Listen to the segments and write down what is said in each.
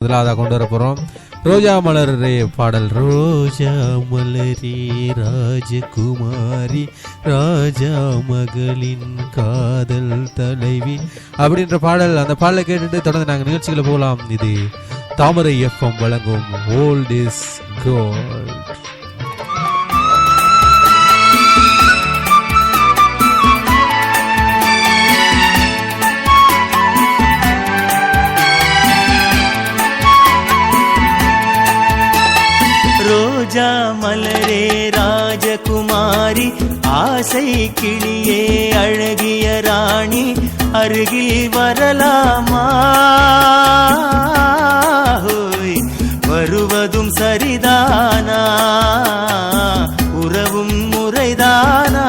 முதலாவதாக கொண்டு வர போறோம் ரோஜா மலரே பாடல். ரோஜா மலரே ராஜகுமாரி ராஜா மகளின் காதல் தலைவி அப்படின்ற பாடல். அந்த பாடலை கேட்டுட்டு தொடர்ந்து நாங்கள் நிகழ்ச்சிகளை போகலாம். இது தாமரை எஃப்எம் வழங்கும் ஓல்ட் இஸ் கோல்ட். ரோஜா மலரே ராஜகுமாரி ஆசை கிளியே அழகிய ராணி அருகில் வரலாமா? வருவதும் சரிதானா? உறவும் முறைதானா?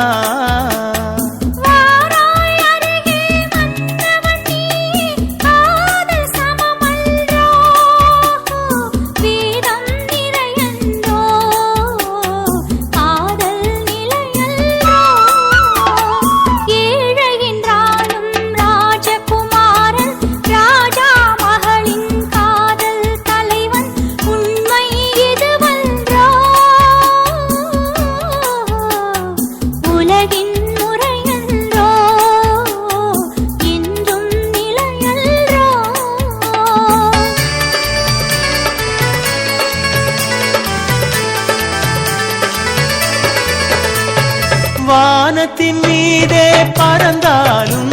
வானத்தின் மீதே பறந்தாலும்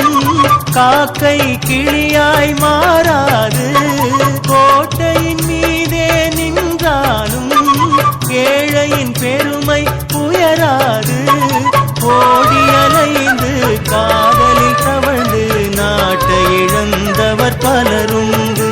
காக்கை கிளியாய் மாறாது. கோட்டையின் மீதே நின்றாலும் ஏழையின் பெருமை உயராது. ஓடி அலைந்து காதலில் தவழ்ந்து நாட்டை இழந்தவர் பலருண்டு.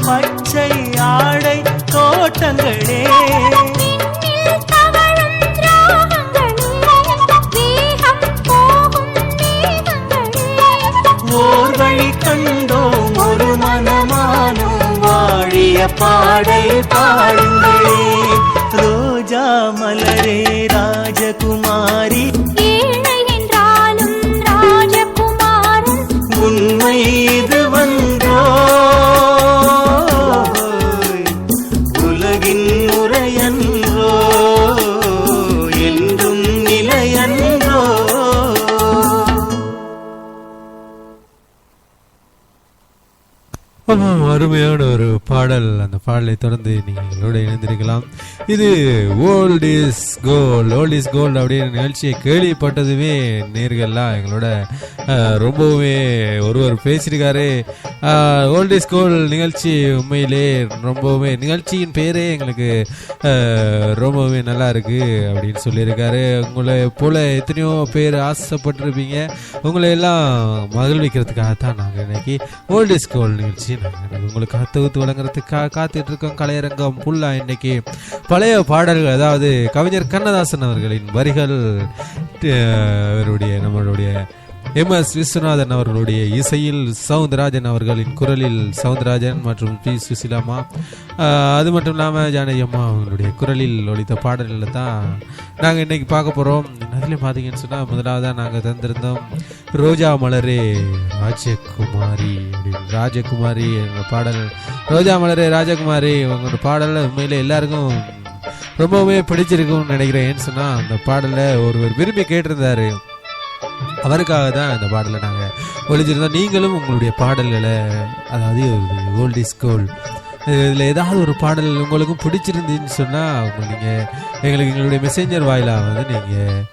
பச்சை ஆடை தோட்டங்களே ஓர் வழி கண்டோம் ஒரு மனமானோம் வாழிய பாடல் பாடுங்களே. ரோஜா மலரே ராஜகுமாரி உண்மை இது வந்தோ? உலகின் முறையன்றோ என்றும் நிலையன்றோ? அருமையான ஒரு பாடல். அந்த பாடலை தொடர்ந்து நீங்கள் எங்களோட இணைந்திருக்கலாம். இது old is gold. Old is gold அப்படின்னு நிகழ்ச்சியை கேள்விப்பட்டதுமே நேர்கள்லாம் எங்களோட ரொம்பவுமே ஒருவர் பேசியிருக்காரு. ஓல்ட் இஸ் கோல்ட் நிகழ்ச்சி உண்மையிலே ரொம்பவுமே நிகழ்ச்சியின் பேரே எங்களுக்கு ரொம்பவுமே நல்லா இருக்கு அப்படின்னு சொல்லியிருக்காரு. உங்களை போல எத்தனையோ பேர் ஆசைப்பட்டிருப்பீங்க. உங்களை எல்லாம் மகிழ்விக்கிறதுக்காகத்தான் நாங்கள் இன்னைக்கு ஓல்ட் இஸ் கோல்ட் நிகழ்ச்சி உங்களுக்கு தொகுத்து வழங்குறதுக்காக காத்துட்டு இருக்கோம். கலையரங்கம் புல்லா இன்னைக்கு பழைய பாடல்கள், அதாவது கவிஞர் கண்ணதாசன் அவர்களின் வரிகள், நம்மளுடைய MS விஸ்வநாதன் அவர்களுடைய இசையில் சவுந்தரராஜன் அவர்களின் குரலில் சவுந்தரராஜன் மற்றும் பி சுசிலாமா, அது மட்டும் இல்லாமல் ஜானகி அம்மா அவங்களுடைய குரலில் ஒலித்த பாடல்களை தான் நாங்கள் இன்னைக்கு பார்க்க போகிறோம். அதில் பார்த்தீங்கன்னு சொன்னால் முதலாவதாக நாங்கள் தந்திருந்தோம் ரோஜா மலரே ராஜகுமாரி அப்படின்னு. ராஜகுமாரி என்ற பாடல், ரோஜா மலரே ராஜகுமாரி உங்களோட பாடல் உண்மையிலே எல்லாருக்கும் ரொம்பவுமே பிடிச்சிருக்கும்னு நினைக்கிறேன். ஏன்னு சொன்னால் அந்த பாடலை ஒருவர் விரும்பி கேட்டிருந்தாரு. அவருக்காக தான் அந்த பாடலை நாங்கள் ஒழிச்சிருந்தோம். நீங்களும் உங்களுடைய பாடல்களை, அதாவது ஓல்ட் இஸ் கோல்ட், இதில் ஏதாவது ஒரு பாடல் உங்களுக்கும் பிடிச்சிருந்துன்னு சொன்னால் நீங்கள் எங்களுக்கு எங்களுடைய மெசேஞ்சர் வாயிலாக வந்து நீங்கள்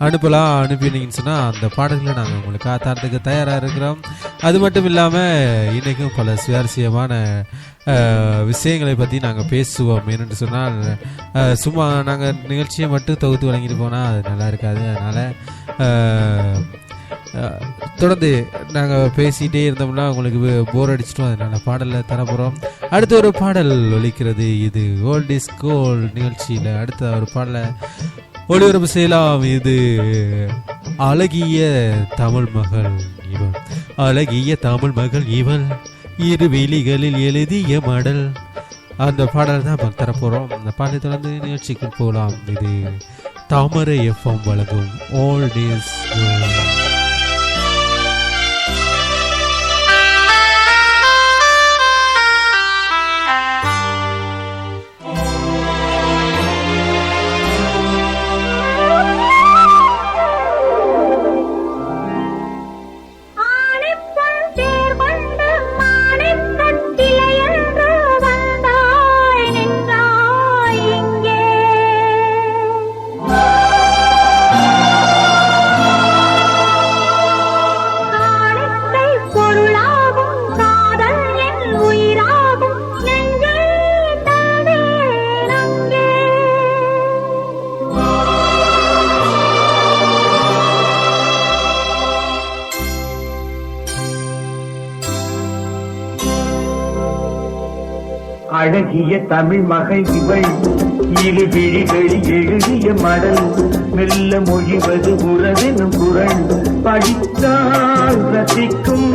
அனுப்பலாம். அனுப்பினீங்கன்னு சொன்னால் அந்த பாடல்களை நாங்கள் உங்களுக்கு காத்தாறதுக்கு தயாராக இருக்கிறோம். அது மட்டும் இல்லாமல் இன்றைக்கும் பல சுவாரஸ்யமான விஷயங்களை பற்றி நாங்கள் பேசுவோம். ஏன்னு சொன்னால் சும்மா நாங்கள் நிகழ்ச்சியை மட்டும் தொகுத்து வழங்கிட்டு போனால் அது நல்லா இருக்காது. அதனால் தொடர்ந்து நாங்கள் பேசிகிட்டே இருந்தோம்னா உங்களுக்கு போர் அடிச்சிட்டோம், அதனால பாடலை தரப்போகிறோம். அடுத்த ஒரு பாடல் ஒலிக்கிறது. இது ஓல்ட் இஸ் கோல்ட் நிகழ்ச்சியில் அடுத்த ஒரு பாடலை ஒளிபரப்பு செய்யலாம். இது அழகிய தமிழ் மகள் இவள், அழகிய தமிழ் மகள் இவள், இரு வெளிகளில் எழுதிய மடல். அந்த பாடல் தான் தரப்போகிறோம். அந்த பாடலை தொடர்ந்து நிகழ்ச்சிக்கு போகலாம். இது தாமரை எஃப்எம் வழங்கும் ஓல்ட் இஸ் கோல்ட். அழகிய தமிழ் மகள் இவள், இரு விழிகளில் எழுதிய மடல், மெல்ல மொழிவது உறவெனும் குரல், படித்தால் ரசிக்கும்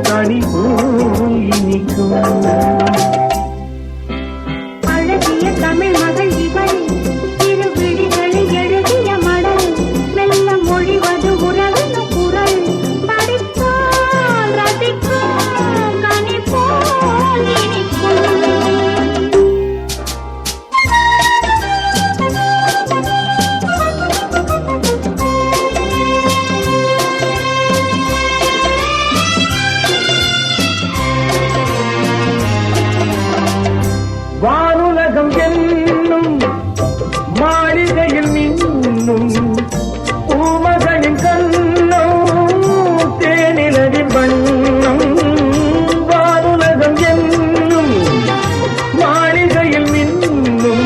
கனி போல் இனிக்கும். அழகிய தமிழ் மகள் இவள், இரு விழிகளில் எழுதிய மடல், மெல்ல மொழிவது உறவெனும் குரல், படித்தால் ரசிக்கும் கனி போல் இனிக்கும். வானுலகம் என்னும் மாளிகையில் மின்னும் பூமகளின் கண்ணம், தேனிலவின் வண்ணம். வானுலகம் என்னும் மாளிகையில் மின்னும்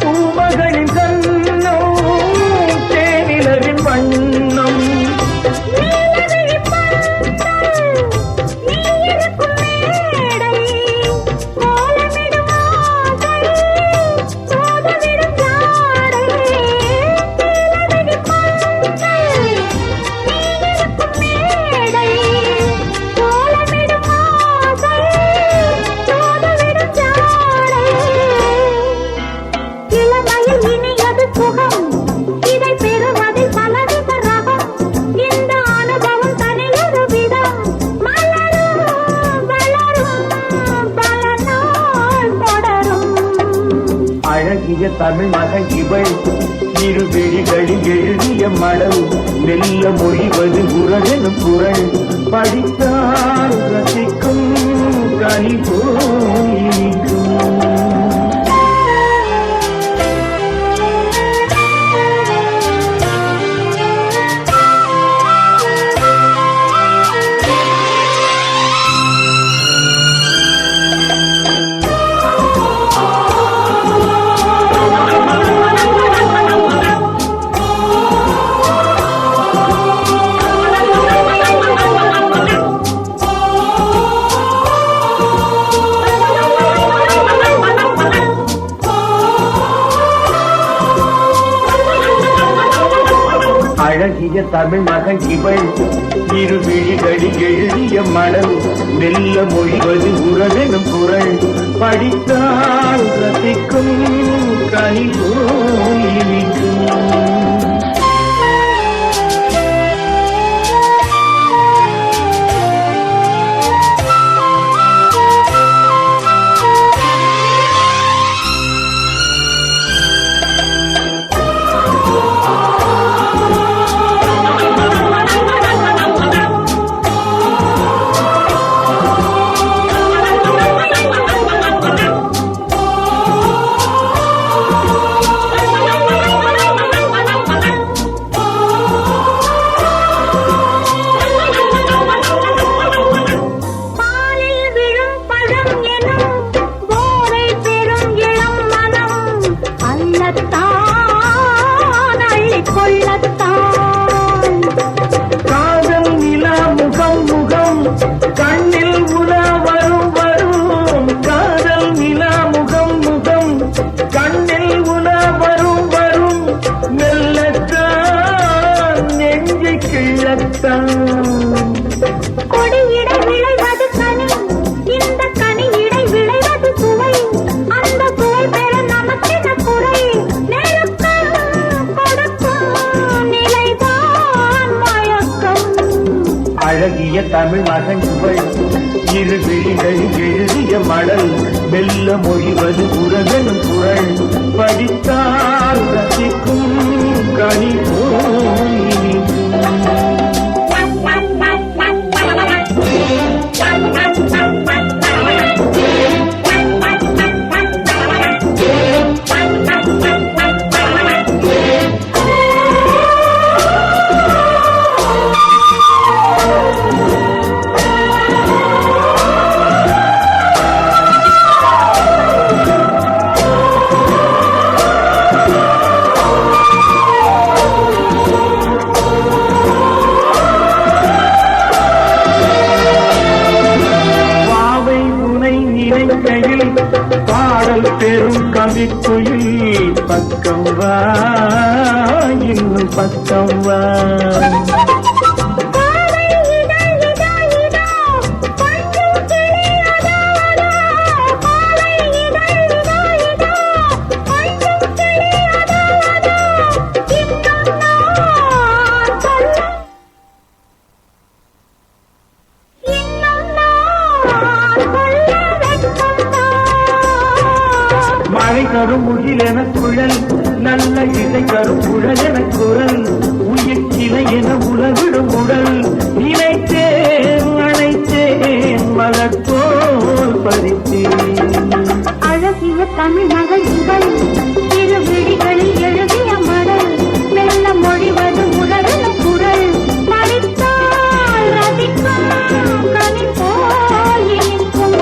பூமகளின் கண்ணம், தேனிலவின் வண்ணம். அழகிய தமிழ் மகள் இவள், இரு விழிகளில் எழுதிய மடல், மெல்ல மொழிவது உறவெனும் குரல், படித்தால் ரசிக்கும் கனி போல் இனிக்கும். அழகிய தமிழ் மகள் இவள், இரு விழிகளில் எழுதிய மடல், மெல்ல மொழிவது உறவெனும் குரல், படித்தால் ரசிக்கும் கனி போல் இனிக்கும். தமிழ் மகன் இவள் இரு விழிகள் எழுதிய மடல் மெல்ல மொழிவது உறவெனும் குரல் படித்தால் ரசிக்கும் கனி போல் பாடல் பெரும் கவிக்குயில் பக்கம் வா இன்னும் பக்கம் வா மழை தரும் முகில் என குழல் நல்ல இசை தரும் குழல் என குரல் உயிர் கிளை என உலகிடும் உடல் நினைத்தேன் அழைத்தேன் மலர் போல் பறித்தேன் அழகிய தமிழ் மகள் இவள் இரு விழிகளில் எழுதிய மடல் மெல்ல மொழிவது உறவென குரல் படித்தால் ரசிக்கும் கனி போல் இனிக்கும்.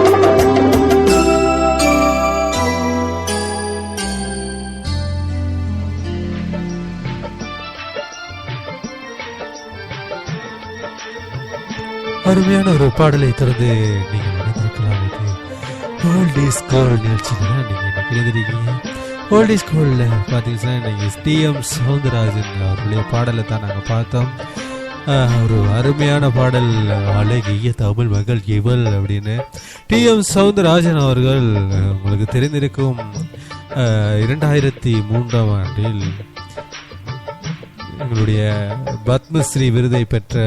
அருமையான ஒரு பாடலை தொடர்ந்து நீங்கள் நினைத்திருக்கலாம். இது ஓல்ட் இஸ் கோல்ட் நிகழ்ச்சி தான் நீங்கள் நினைக்கிறீங்க. ஓல்ட் இஸ் கோல்டில் பார்த்தீங்கன்னா நீங்கள் டிஎம் சௌந்தரராஜன் அவருடைய பாடலை தான் நாங்கள் பார்த்தோம். ஒரு அருமையான பாடல் அழகிய தமிழ் மகள் இவள் அப்படின்னு டிஎம் சௌந்தரராஜன் அவர்கள் உங்களுக்கு தெரிந்திருக்கும் 2003ஆம் ஆண்டில் எங்களுடைய பத்மஸ்ரீ விருதை பெற்ற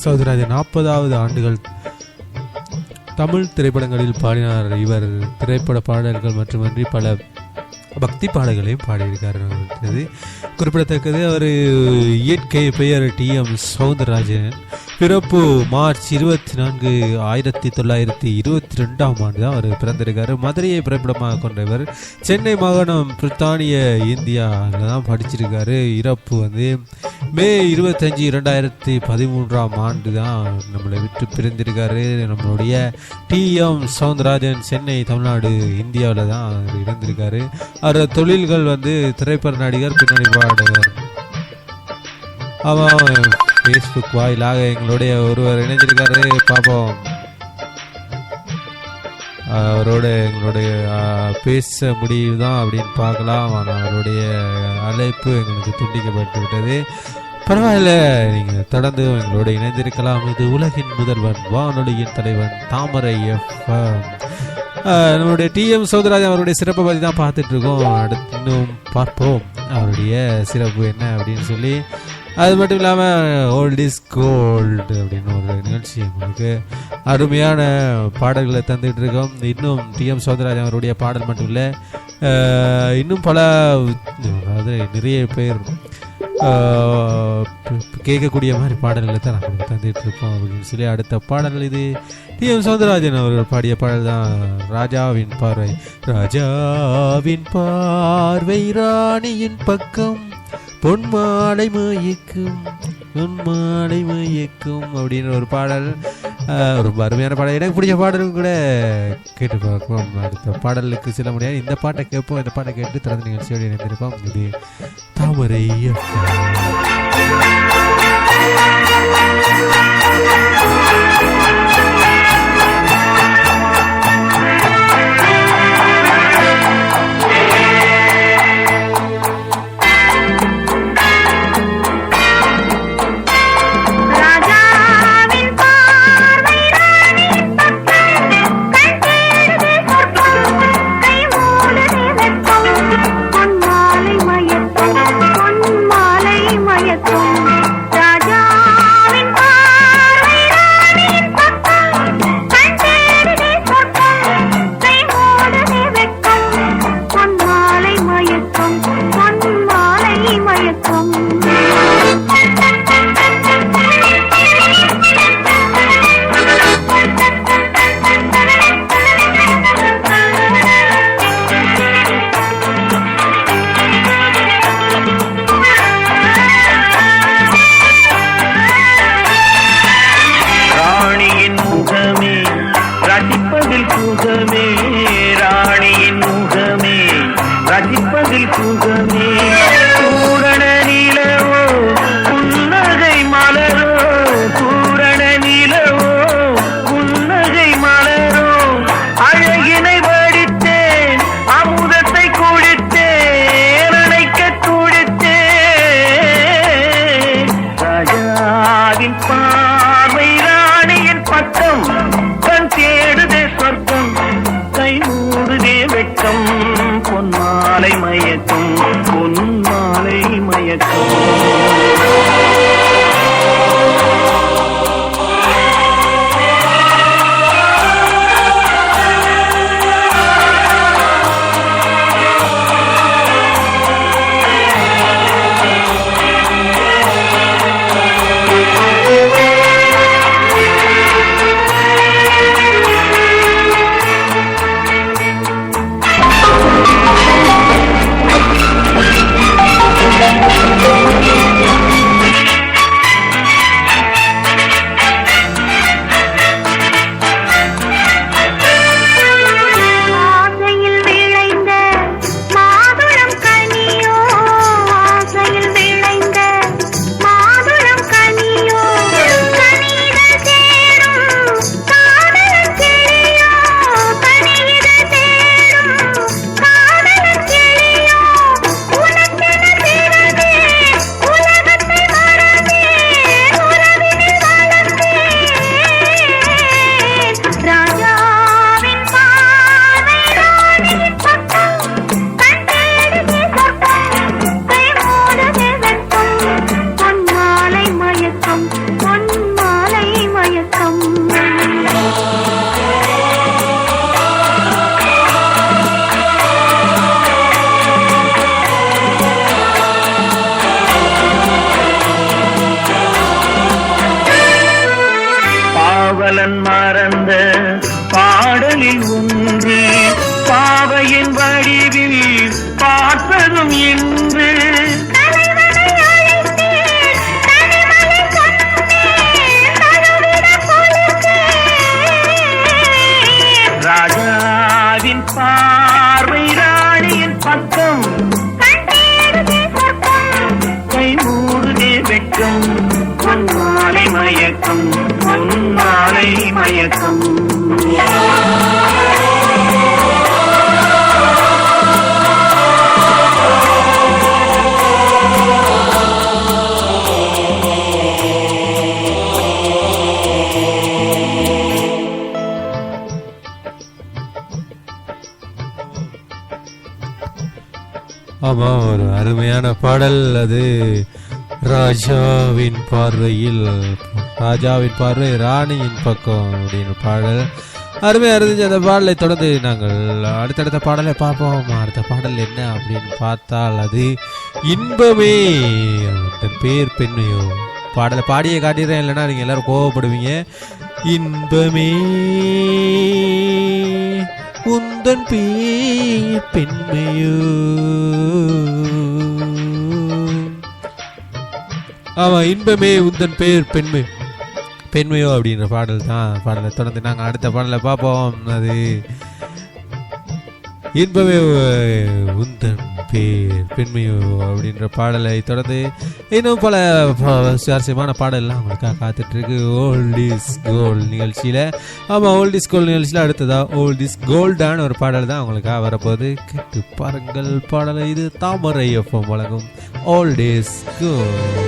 சௌந்தரராஜன் 40வது ஆண்டுகள் தமிழ் திரைப்படங்களில் பாடினார். இவர் திரைப்பட பாடல்கள் மட்டுமன்றி பல பக்தி பாடல்களையும் பாடியிருக்கார். குறிப்பிடத்தக்கது அவர் இயற்கை பெயர் டிஎம் சௌந்தரராஜன். பிறப்பு மார்ச் 24, 1922ஆம் ஆண்டு தான் அவர் பிறந்திருக்காரு. மதுரையை பிறப்பிடமாக கொண்டவர். சென்னை மாகாணம் பிரித்தானிய இந்தியாவில் தான் படிச்சிருக்காரு. இறப்பு வந்து மே 25, 2013ஆம் ஆண்டு தான் நம்மளை விட்டு பிரிந்திருக்காரு. நம்மளுடைய டிஎம் சௌந்தரராஜன் சென்னை தமிழ்நாடு இந்தியாவில் தான் அவர் இருந்திருக்காரு. அவர் தொழில்கள் வந்து திரைப்பட நடிகர், பின்னணி பாடகர். அவன் ஃபேஸ்புக் வாயிலாக எங்களுடைய ஒருவர் இணைஞ்சிருக்காரு. பார்ப்போம், அவரோட எங்களுடைய பேச முடியுதான் அப்படின்னு பார்க்கலாம். ஆனால் அவருடைய அழைப்பு எங்களுக்கு துண்டிக்கப்பட்டு விட்டது. பரவாயில்ல, நீங்கள் தொடர்ந்து எங்களோட இணைந்திருக்கலாம். இது உலகின் முதல்வன், வானொலியின் தலைவன், தாமரை எஃப்எம். நம்மளுடைய டிஎம் சௌந்தரராஜன் அவருடைய சிறப்பை பற்றி தான் பார்த்துட்டு இருக்கோம். அடுத்து இன்னும் பார்ப்போம் அவருடைய சிறப்பு என்ன அப்படின்னு சொல்லி. அது மட்டும் இல்லாமல் ஓல்ட் இஸ் கோல்டு அப்படின்னு ஒரு நிகழ்ச்சி உங்களுக்கு அருமையான பாடல்களை தந்துகிட்டு இருக்கோம். இன்னும் டிஎம் சௌந்தரராஜன் அவருடைய பாடல் மட்டும் இல்லை, இன்னும் பல, அதாவது நிறைய பேர் கேட்கக்கூடிய மாதிரி பாடல்களை தான் நாங்கள் தந்துட்டு இருக்கோம் அப்படின்னு சொல்லி. அடுத்த பாடல் இது டிஎம் சௌந்தரராஜன் அவர்கள் பாடிய பாடல் தான், ராஜாவின் பார்வை. ராஜாவின் பார்வை ராணியின் பக்கம், பொன்மாலை மயக்கும், பொன்மாலை மயக்கும் அப்படின்னு ஒரு பாடல். ரொம்ப அருமையான பாடல், எனக்கு பிடிச்ச பாடலும் கூட. கேட்டு பார்ப்போம். அடுத்த பாடலுக்கு செல்ல முடியாது, இந்த பாட்டை கேட்போம். இந்த பாட்டை கேட்டு தொடர்ந்து நிகழ்ச்சியோடு இணைந்திருப்போம். இது தாமரை. ராஜாவின் பார்வை பலன் மறந்த பாடலில் ஒன்று பாவையின் வடிவில் பார்த்ததும் இன்று ராஜாவின் பார்வை ராணியின் பக்கம் கை மூடுதே வெட்கம் பொன்மாலை மயக்கம் பொன்மாலை மயக்கம் ஆமா, ஒரு அருமையான பாடல் அது. ராஜாவின் பார்வை ராணியின் பக்கம் அப்படின்னு பாடல் அருமையா இருந்துச்சு. அந்த பாடலை தொடர்ந்து நாங்கள் அடுத்தடுத்த பாடலை பார்ப்போம். அடுத்த பாடல் என்ன அப்படின்னு பார்த்தால் அது இன்பமே உந்தன் பேர் பெண்மையோ. பாடலை பாடியே காட்டிடுறேன், இல்லைன்னா நீங்க எல்லாரும் கோவப்படுவீங்க. இன்பமே உந்தன் பேர் பெண்மையோ. ஆமா, இன்பமே உந்தன் பேர் பெண்மையோ அப்படின்ற பாடல் தான். பாடலை தொடர்ந்து நாங்கள் அடுத்த பாடலை பார்ப்போம். அது இன்பமே உந்தன் பேர் பெண்மையோ அப்படின்ற பாடலை தொடர்ந்து இன்னும் பல சுவாரஸ்யமான பாடல்லாம் உங்களுக்காக காத்துட்டு இருக்கு ஓல்ட் இஸ் கோல்ட் நிகழ்ச்சியில. ஆமா, ஓல்ட் இஸ் கோல்ட் நிகழ்ச்சியில அடுத்ததா ஓல்ட் இஸ் கோல்டான ஒரு பாடல் தான் உங்களுக்காக வரப்போகுது. கேட்டு பாருங்கள் பாடலை. இது தாமரை எஃப்எம் வழங்கும் ஓல்ட் இஸ் கோல்ட்.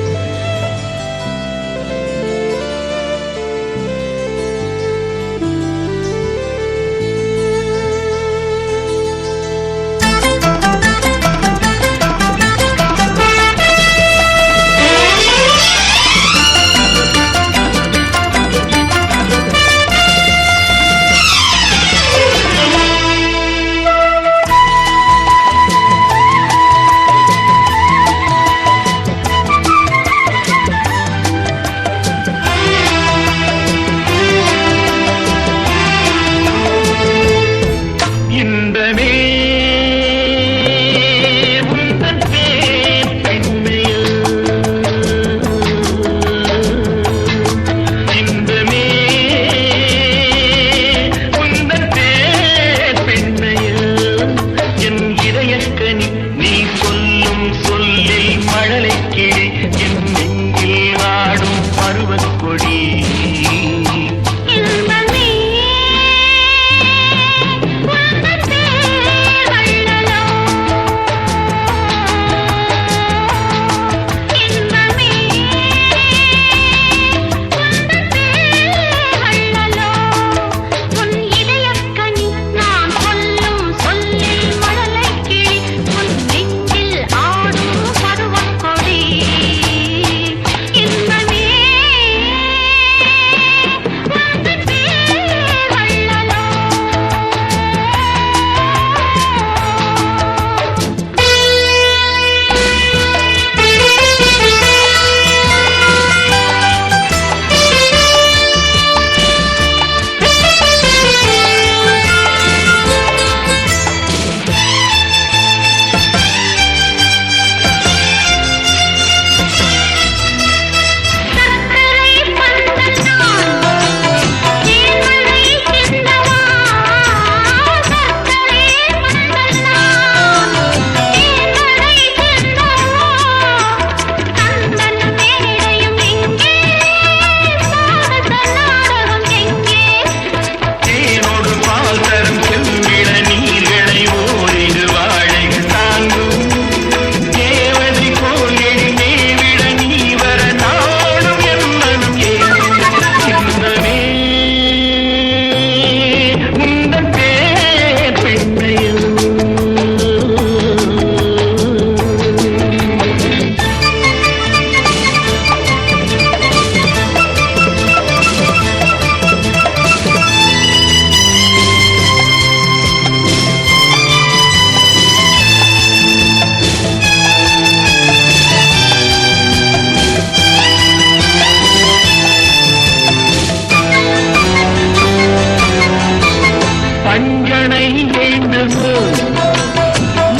வேண்டுமோ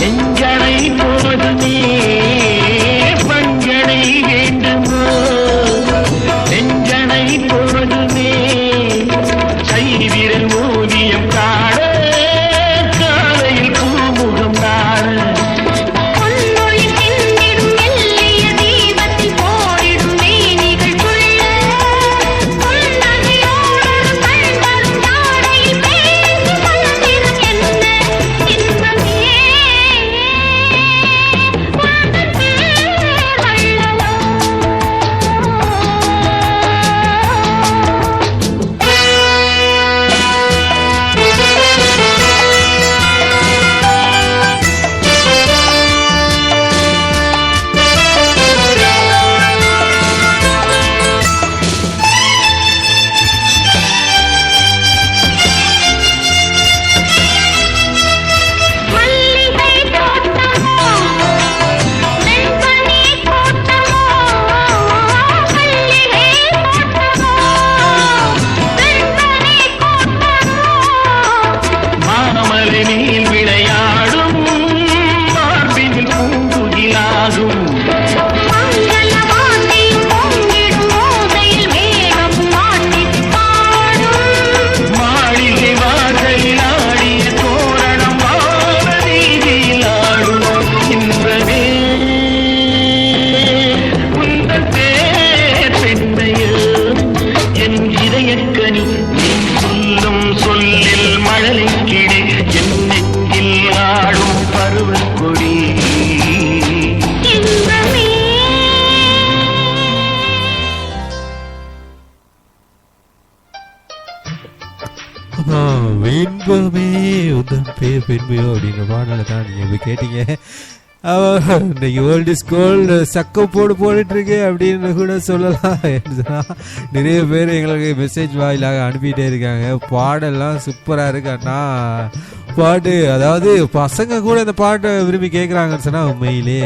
நெஞ்சனை போதுமே பஞ்சனை வேண்டுமோ நெஞ்சனை போதுமே கைவிரல் ஓவியம் காண காலையில் பூமுகம் காண இன்பமே உதன் பேர் பெண்மையோ அப்படின்ற பாடலை தான் நீங்க இப்ப கேட்டீங்க. இன்னைக்கு ஓல்டு ஸ்கூல் சக்க போட்டுட்டு இருக்கு அப்படின்னு கூட சொல்லலாம். நிறைய பேர் எங்களுக்கு மெசேஜ் வாயிலாக அனுப்பிட்டே இருக்காங்க. பாடெல்லாம் சூப்பரா இருக்கு அண்ணா பாட்டு. அதாவது பசங்க கூட இந்த பாட்டை விரும்பி கேட்குறாங்கன்னு சொன்னா உண்மையிலே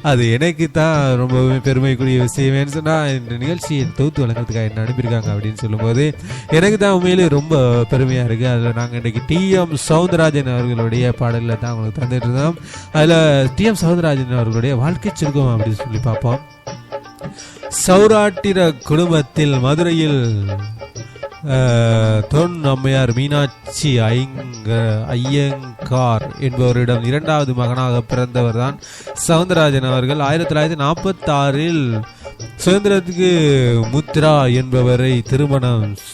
அது எனக்கு தான் ரொம்பவே பெருமைக்குரிய விஷயம். சொன்னா இந்த நிகழ்ச்சியை தொகுத்து வழங்குறதுக்காக என்ன அனுப்பியிருக்காங்க அப்படின்னு சொல்லும்போது எனக்கு தான் உண்மையிலே ரொம்ப பெருமையா இருக்கு. அதில் நாங்கள் இன்னைக்கு TM சௌந்தரராஜன் அவர்களுடைய பாடலில் தான் உங்களுக்கு தந்துட்டு இருந்தோம். அதில் TM சௌந்தரராஜன் அவர்களுடைய வாழ்க்கை சுருக்கம் அப்படின்னு சொல்லி பார்ப்போம். சௌராட்டிர குடும்பத்தில் மதுரையில் தொன் அம்மையார் மீனாட்சி ஐயங்கார் என்பவரிடம் இரண்டாவது மகனாக பிறந்தவர் தான் சவுந்தரராஜன் அவர்கள். 1946 சுதந்திரத்துக்கு முத்ரா என்பவரை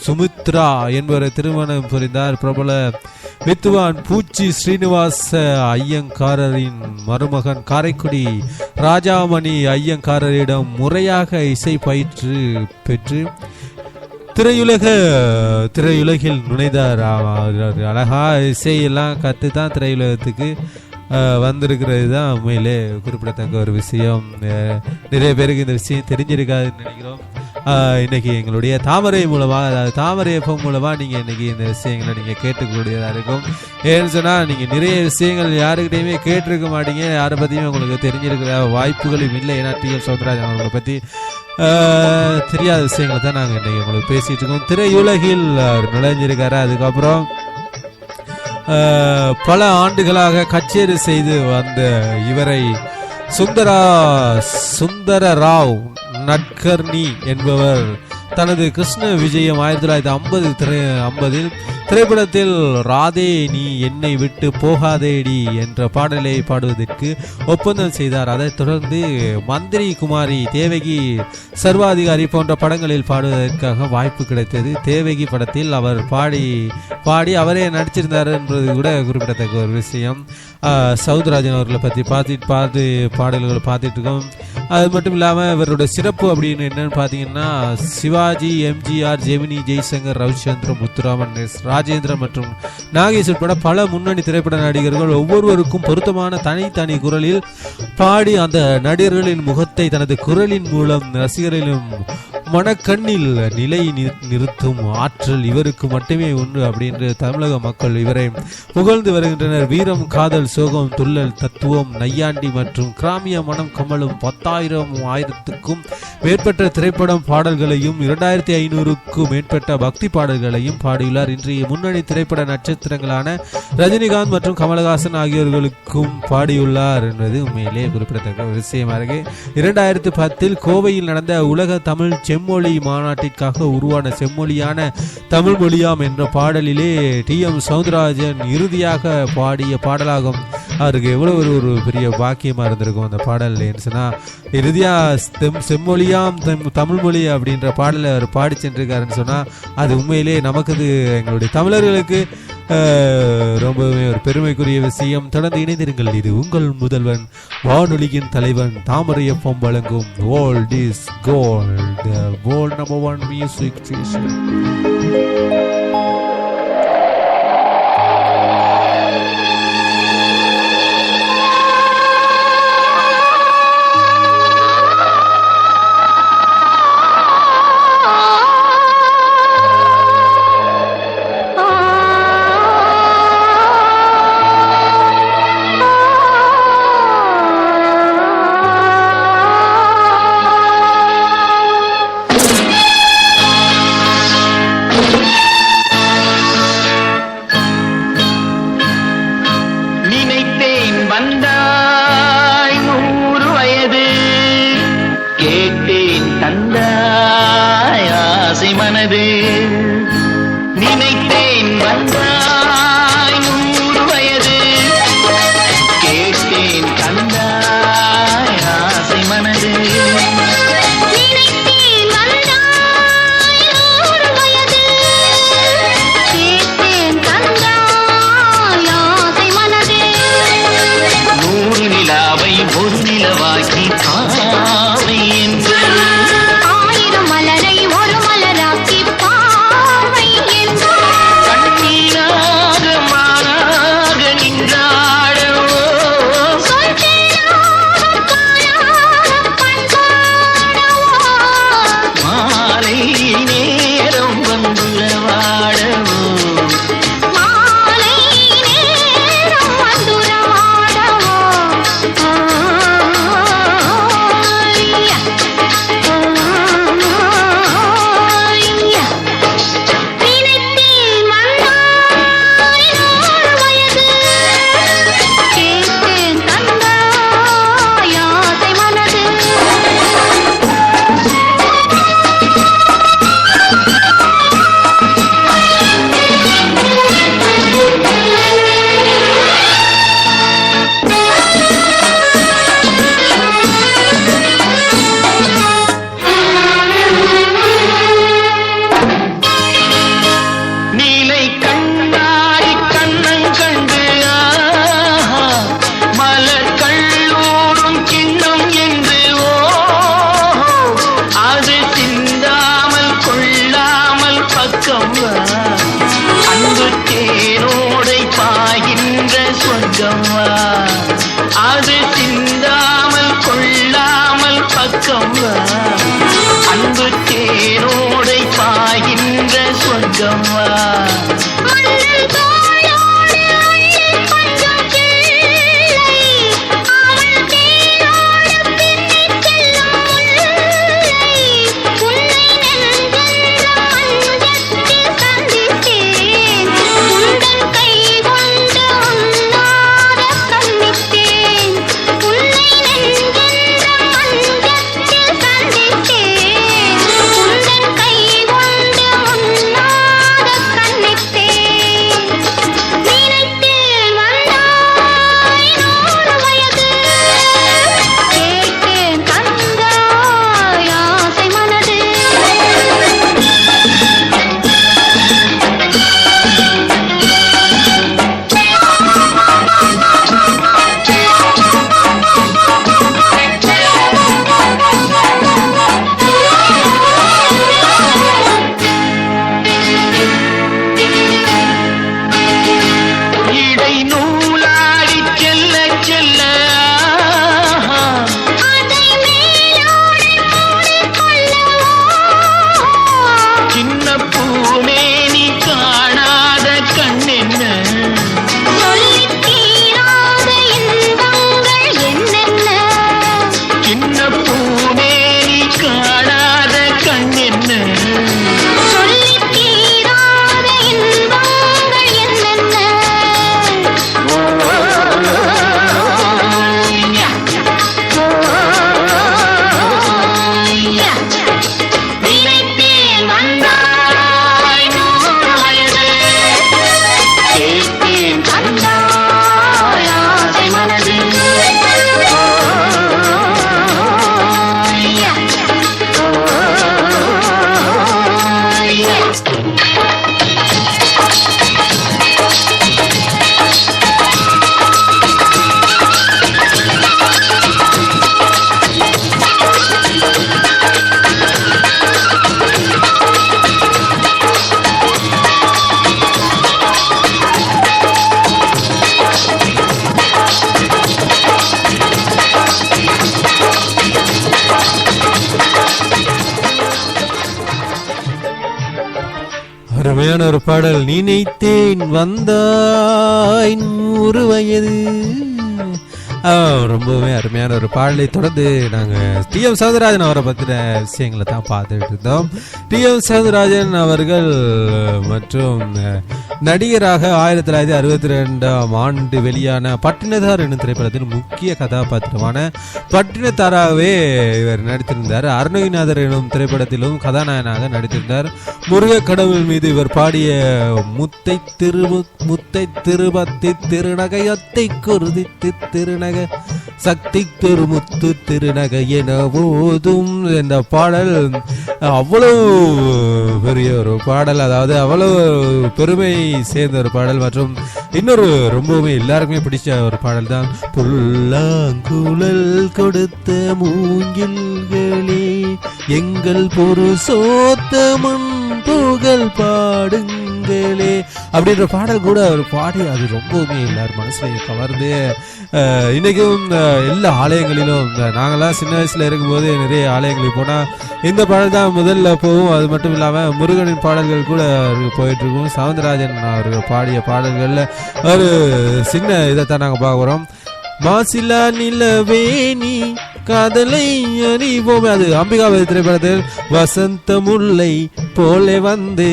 சுமித்ரா என்பவரை திருமணம் புரிந்தார். பிரபல வித்துவான் பூச்சி ஸ்ரீனிவாச ஐயங்காரரின் மருமகன் காரைக்குடி ராஜாமணி ஐயங்காரரிடம் முறையாக இசை பயிற்று பெற்று திரையுலகில் நுழைந்தார். அழகா இசையெல்லாம் கற்று தான் திரையுலகத்துக்கு வந்திருக்கிறது தான் உண்மையிலே குறிப்பிடத்தக்க ஒரு விஷயம். நிறைய பேருக்கு இந்த விஷயம் தெரிஞ்சிருக்காதுன்னு நினைக்கிறோம். இன்னைக்கு எங்களுடைய தாமரை மூலமாக, அதாவது தாமரை எஃப்எம் மூலமாக நீங்கள் இன்னைக்கு இந்த விஷயங்களை நீங்கள் கேட்டுக்கூடியதாக இருக்கும். ஏன்னு சொன்னால் நீங்கள் நிறைய விஷயங்கள் யாருக்கிட்டையுமே கேட்டிருக்க மாட்டீங்க. யாரை பற்றியும் உங்களுக்கு தெரிஞ்சிருக்கிற வாய்ப்புகளும் இல்லை. ஏன்னா TM சௌந்தரராஜன் அவங்களை பற்றி தெரியாத விஷயங்களை தான் நாங்கள் இன்னைக்கு உங்களுக்கு பேசிட்டு இருக்கோம். திரையுலகில் நுழைஞ்சிருக்காரு. அதுக்கப்புறம் பல ஆண்டுகளாக கச்சேரி செய்து வந்த இவரை சுந்தர ராவ் நட்கர்னி என்பவர் தனது கிருஷ்ண விஜயம் 1950 திரைப்படத்தில் ராதே நீ என்னை விட்டு போகாதேடி என்ற பாடலை பாடுவதற்கு ஒப்பந்தம் செய்தார். அதைத் தொடர்ந்து மந்திரி குமாரி, தேவகி, சர்வாதிகாரி போன்ற படங்களில் பாடுவதற்காக வாய்ப்பு கிடைத்தது. தேவகி படத்தில் அவர் பாடி அவரே நடிச்சிருந்தார் என்பது கூட குறிப்பிடத்தக்க ஒரு விஷயம். சௌந்தரராஜன் அவர்களை பற்றி பாடல்கள் பார்த்துட்டு இருக்கோம். அது மட்டும் இல்லாமல் இவரோட சிறப்பு அப்படின்னு என்னன்னு பார்த்தீங்கன்னா, சிவாஜி, எம்ஜிஆர், ஜெமினி, ஜெய்சங்கர், ரவிச்சந்திரன், முத்துராமன், ராஜேந்திரன் மற்றும் நாகேஷ் உட்பட பல முன்னணி திரைப்பட நடிகர்கள் ஒவ்வொருவருக்கும் பொருத்தமான தனி குரலில் பாடி அந்த நடிகர்களின் முகத்தை தனது குரலின் மூலம் ரசிகர்களிலும் மனக்கண்ணில் நிலை நிறுத்தும் ஆற்றல் இவருக்கு மட்டுமே உண்டு அப்படின்னு தமிழக மக்கள் இவரை புகழ்ந்து வருகின்றனர். வீரம், காதல், சோகம், துள்ளல், தத்துவம், நையாண்டி மற்றும் கிராமிய மனம் கமலும் 10,000-1000க்கும் மேற்பட்ட திரைப்படம் பாடல்களையும் 2500க்கும் மேற்பட்ட பக்தி பாடல்களையும் பாடியுள்ளார். இன்றைய முன்னணி திரைப்பட நட்சத்திரங்களான ரஜினிகாந்த் மற்றும் கமலஹாசன் ஆகியோர்களுக்கும் பாடியுள்ளார் என்பது உண்மையிலே குறிப்பிடத்தக்க ஒரு விஷயமாக இருக்கு. 2010 கோவையில் நடந்த உலக தமிழ் செம்மொழி மாநாட்டிற்காக உருவான செம்மொழியான தமிழ் மொழியாம் என்ற பாடலிலே TM சௌந்தரராஜன் இறுதியாக பாடிய பாடலாகும். அவருக்கு எவ்வளவு ஒரு பெரிய பாக்கியமா இருந்திருக்கும் அந்த பாடல் சொன்னா, இறுதியா செம்மொழியாம் தமிழ் மொழி அப்படின்ற பாடலை அவர் பாடி சென்றிருக்காருன்னு சொன்னா அது உண்மையிலே நமக்கு எங்களுடைய தமிழர்களுக்கு ரொம்பவே ஒரு பெருமைக்குரிய விஷயம். தொடர்ந்து இணைந்திருங்கள். இது உங்கள் முதல்வன் வானொலியின் தலைவன் தாமரை FM வழங்கும் World is Gold, the world #1 music station. கண்ணி அருமையான ஒரு பாடல். நினைத்தேன் வந்தாய் 100 வயது. ரொம்பவே அருமையான ஒரு பாடலை தொடர்ந்து நாங்கள் டி.எம். சௌந்தரராஜன் அவரை பற்றின விஷயங்களை தான் பார்த்துட்டு இருந்தோம். டி.எம். சௌந்தரராஜன் அவர்கள் மற்றும் நடிகராக 1962ஆம் ஆண்டு வெளியான பட்டினத்தார் என்னும் திரைப்படத்தில் முக்கிய கதாபாத்திரமான பட்டினத்தாராகவே இவர் நடித்திருந்தார். அருணகிரிநாதர் எனும் திரைப்படத்திலும் கதாநாயகனாக நடித்திருந்தார். முருக கடவுள் மீது இவர் பாடிய முத்தை திருபத்தி திருநகையத்தை குருதித்து திருநகை சக்தி திருமுத்து திருநகை என போதும் என்ற பாடல் அவ்வளவு பெரிய ஒரு பாடல், அதாவது அவ்வளவு பெருமை சேர்ந்த ஒரு பாடல். மற்றும் இன்னொரு ரொம்பவுமே எல்லாருக்குமே பிடிச்ச ஒரு பாடல் தான் புல்லாங்குழல் கொடுத்த மூங்கில்களே எங்கள் புருஷோத்தமன் புகழ் பாடுங்களே அப்படின்ற பாடல் கூட ஒரு பாடி அது ரொம்பவுமே எல்லாரும் மனசுல கவர்ந்து இன்னைக்கும் எல்லா ஆலயங்களிலும் நாங்களாம் சின்ன வயசுல இருக்கும்போது நிறைய ஆலயங்களுக்கு போனா இந்த பாடல் தான் முதல்ல போகும். அது மட்டும் இல்லாம முருகனின் பாடல்கள் கூட போயிட்டு இருக்கும். சவுந்தரராஜன் அவர்கள் பாடிய பாடல்கள்ல ஒரு சின்ன இதைத்தான் நாங்க பார்க்கிறோம். மாசிலா நிலவேணி காதலை அறிவோம், அது அம்பிகாவதி திரைப்படத்தில் வசந்த முல்லை போலே வந்து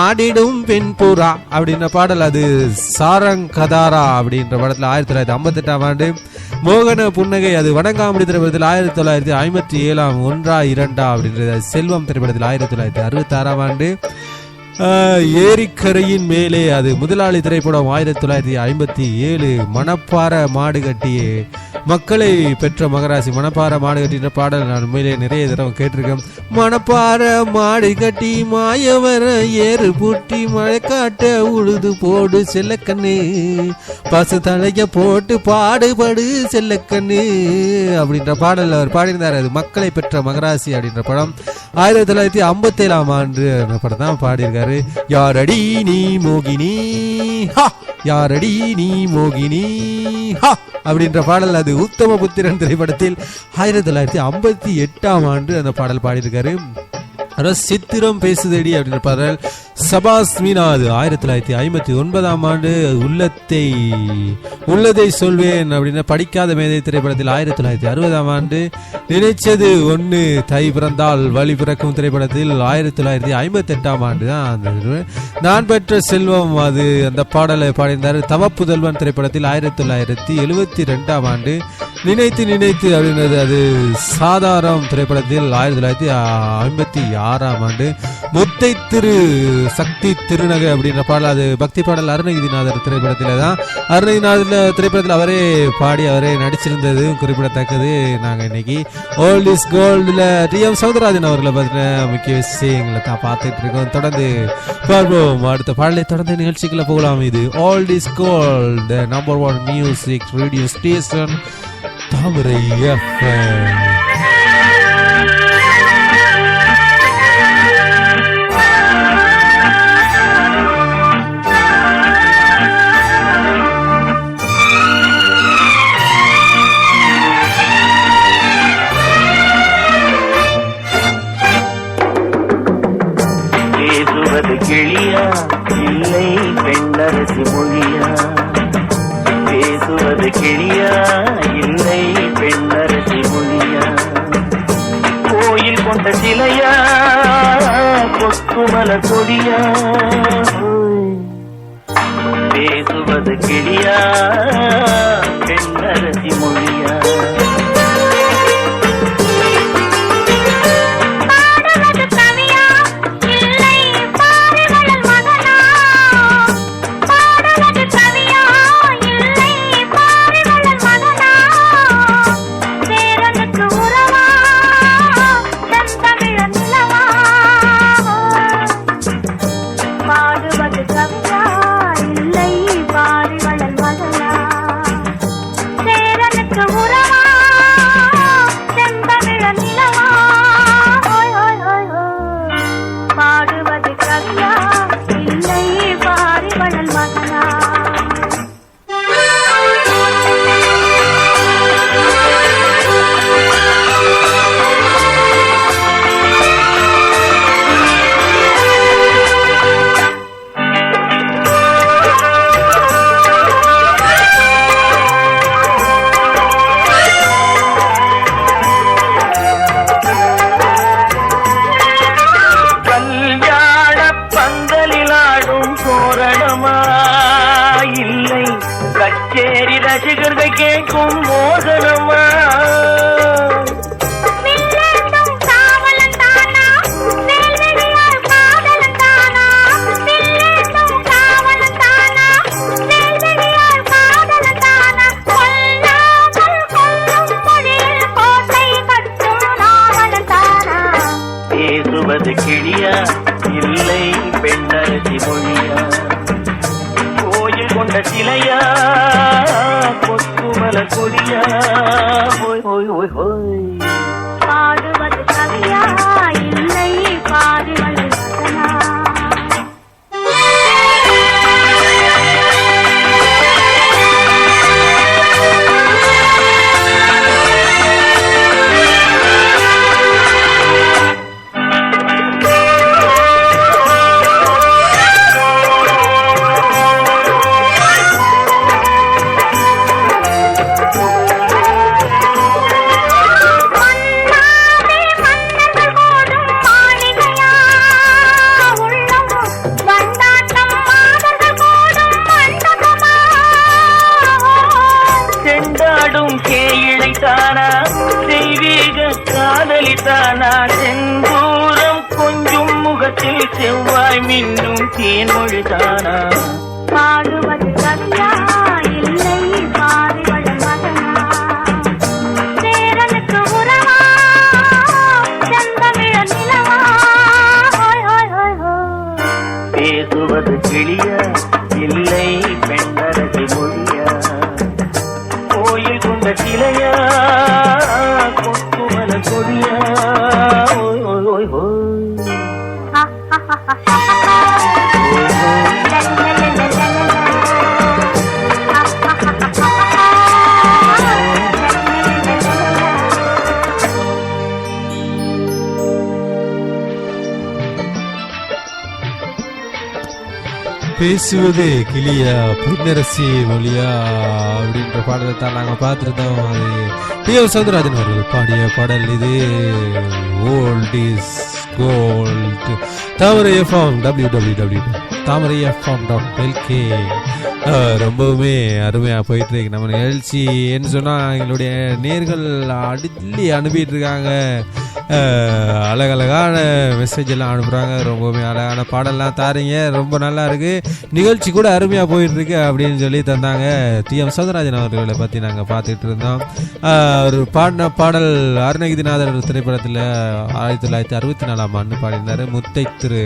ஆடிடும் பெண் புறா அப்படின்ற பாடல். அது சாரங் கதாரா அப்படின்ற படத்தில் 1958ஆம் ஆண்டு. மோகன புன்னகை அது வணங்காமடி திரைப்படத்தில் 1957ஆம் 1-2 அப்படின்றது. செல்வம் திரைப்படத்தில் 1966ஆம் ஆண்டு. ஏரிக்கரையின் மேலே அது முதலாளி திரைப்படம் 1957. மணப்பாற மாடு கட்டிய மக்களை பெற்ற மகராசி மணப்பாற மாடு கட்டின்ற பாடல் நான் உண்மையிலே நிறைய தடவை கேட்டிருக்கேன். மணப்பாற மாடு கட்டி மாயவர ஏறு பூட்டி மழை காட்ட உழுது போடு செல்லக்கண்ணு பசு தலைய போட்டு பாடுபடு செல்லக்கண்ணு அப்படின்ற பாடல் அவர் பாடியிருந்தார். அது மக்களை பெற்ற மகராசி அப்படின்ற படம் 1957ஆம் ஆண்டு படம் தான் பாடியிருக்காரு. யாரடி நீ மோகினி ஹா, யாரடி நீ மோகினி ஹா அப்படின்ற பாடல். அது உத்தம புத்திரன் திரைப்படத்தில் 1958ஆம் ஆண்டு அந்த பாடல் பாடியிருக்காரு. சித்திரம் பேசுதடி அப்படின்ற பாடல் சபாஸ் மீனாது 1959ஆம் ஆண்டு. உள்ளதை சொல்வேன் அப்படின்னு படிக்காத மேதை திரைப்படத்தில் 1960ஆம் ஆண்டு. நினைச்சது ஒன்று தை பிறந்தால் வழி பிறக்கும் திரைப்படத்தில் 1958ஆம் ஆண்டு தான் அந்த நான் பெற்ற செல்வம் அது அந்த பாடலை பாடியிருந்தார். தவப்புதல்வன் திரைப்படத்தில் 1972ஆம் ஆண்டு. நினைத்து நினைத்து அப்படின்றது அது சாதாரம் திரைப்படத்தில் 1956ஆம் ஆண்டு. முத்தை திரு சக்தி திருநகை அப்படின்ற பாடல் அது பக்தி பாடல் அருணகிரிநாதர் திரைப்படத்தில் தான். அருணகிரிநாதர் திரைப்படத்தில் அவரே பாடி அவரே நடிச்சிருந்தது குறிப்பிடத்தக்கது. நாங்கள் இன்னைக்கு ஓல்ட் இஸ் கோல்டில் டி.எம். சௌந்தரராஜன் அவர்களை பற்றின முக்கிய விஷயங்களை தான் பார்த்துட்டு இருக்கோம். தொடர்ந்து பார்ப்போம் அடுத்த பாடலை. தொடர்ந்து நிகழ்ச்சிகளை போகலாம். இது old is gold number 1 music radio station Thamarai FM. கிளியா இல்லை பெண்ணரசி மொழியா, பேசுவது கிளியா இல்லை பெண்ணரசி மொழியா, கோயில் கொண்ட சிலையா கொத்துமல கொடியா, பேசுவது கிளியா பெண்ணரசி மொழியா. கேட்கும் மோகனமா பேசுவது கிளியா இல்லை பெண்ணரசி மொழியா கோயில் கொண்ட சிலையா கொத்துமல கொடியா ஓய் ஓய் ஓய் ஓய் பாடுவது கவியா இல்லை பாடுவது வசனா காதலித்தானா செந்தூரம் கொஞ்சம் முகத்தில் செவ்வாய் மின்னும் தேன்மொழிதானா பாடுவது கவியா இல்லை பாடுவது மகனா சேரனுக்கு உறவா செந்தமிழ நிலவா பேசுவது கிளியா இல்லை பெண்ணரசி மொழியா கோயில் கொண்ட சிலையா கொடியா ஓய் ஓய் ஓய் ஓய் பேசுவது கிளியா பெண்ணரசி மொழியா அப்படின்ற பாடலை தான் நாங்கள் பார்த்துருந்தோம். அது டி.எம். சௌந்தரராஜன் அவர்கள் பாடிய பாடல். இது old is gold. Thamarai FM www.tamarai.fm.lk ரொம்பவுமே அருமையாக போயிட்டு இருக்கு நம்ம நிகழ்ச்சி. என்ன சொன்னால் எங்களுடைய நேர்கள் அடித்து அனுப்பிட்டு இருக்காங்க, அழகழகான மெசேஜ் எல்லாம் அனுப்புகிறாங்க, ரொம்பவுமே அழகான பாடல்லாம் தாரீங்க, ரொம்ப நல்லா இருக்கு, நிகழ்ச்சி கூட அருமையாக போயிட்டு இருக்கு அப்படின்னு சொல்லி தந்தாங்க. டி.எம். சௌந்தரராஜன் அவர்களை பற்றி நாங்கள் பார்த்துட்டு இருந்தோம். ஒரு பாடின பாடல் அருணகிரிநாதர் திரைப்படத்தில் 1964 ஆண்டு பாடினார், முத்தை திரு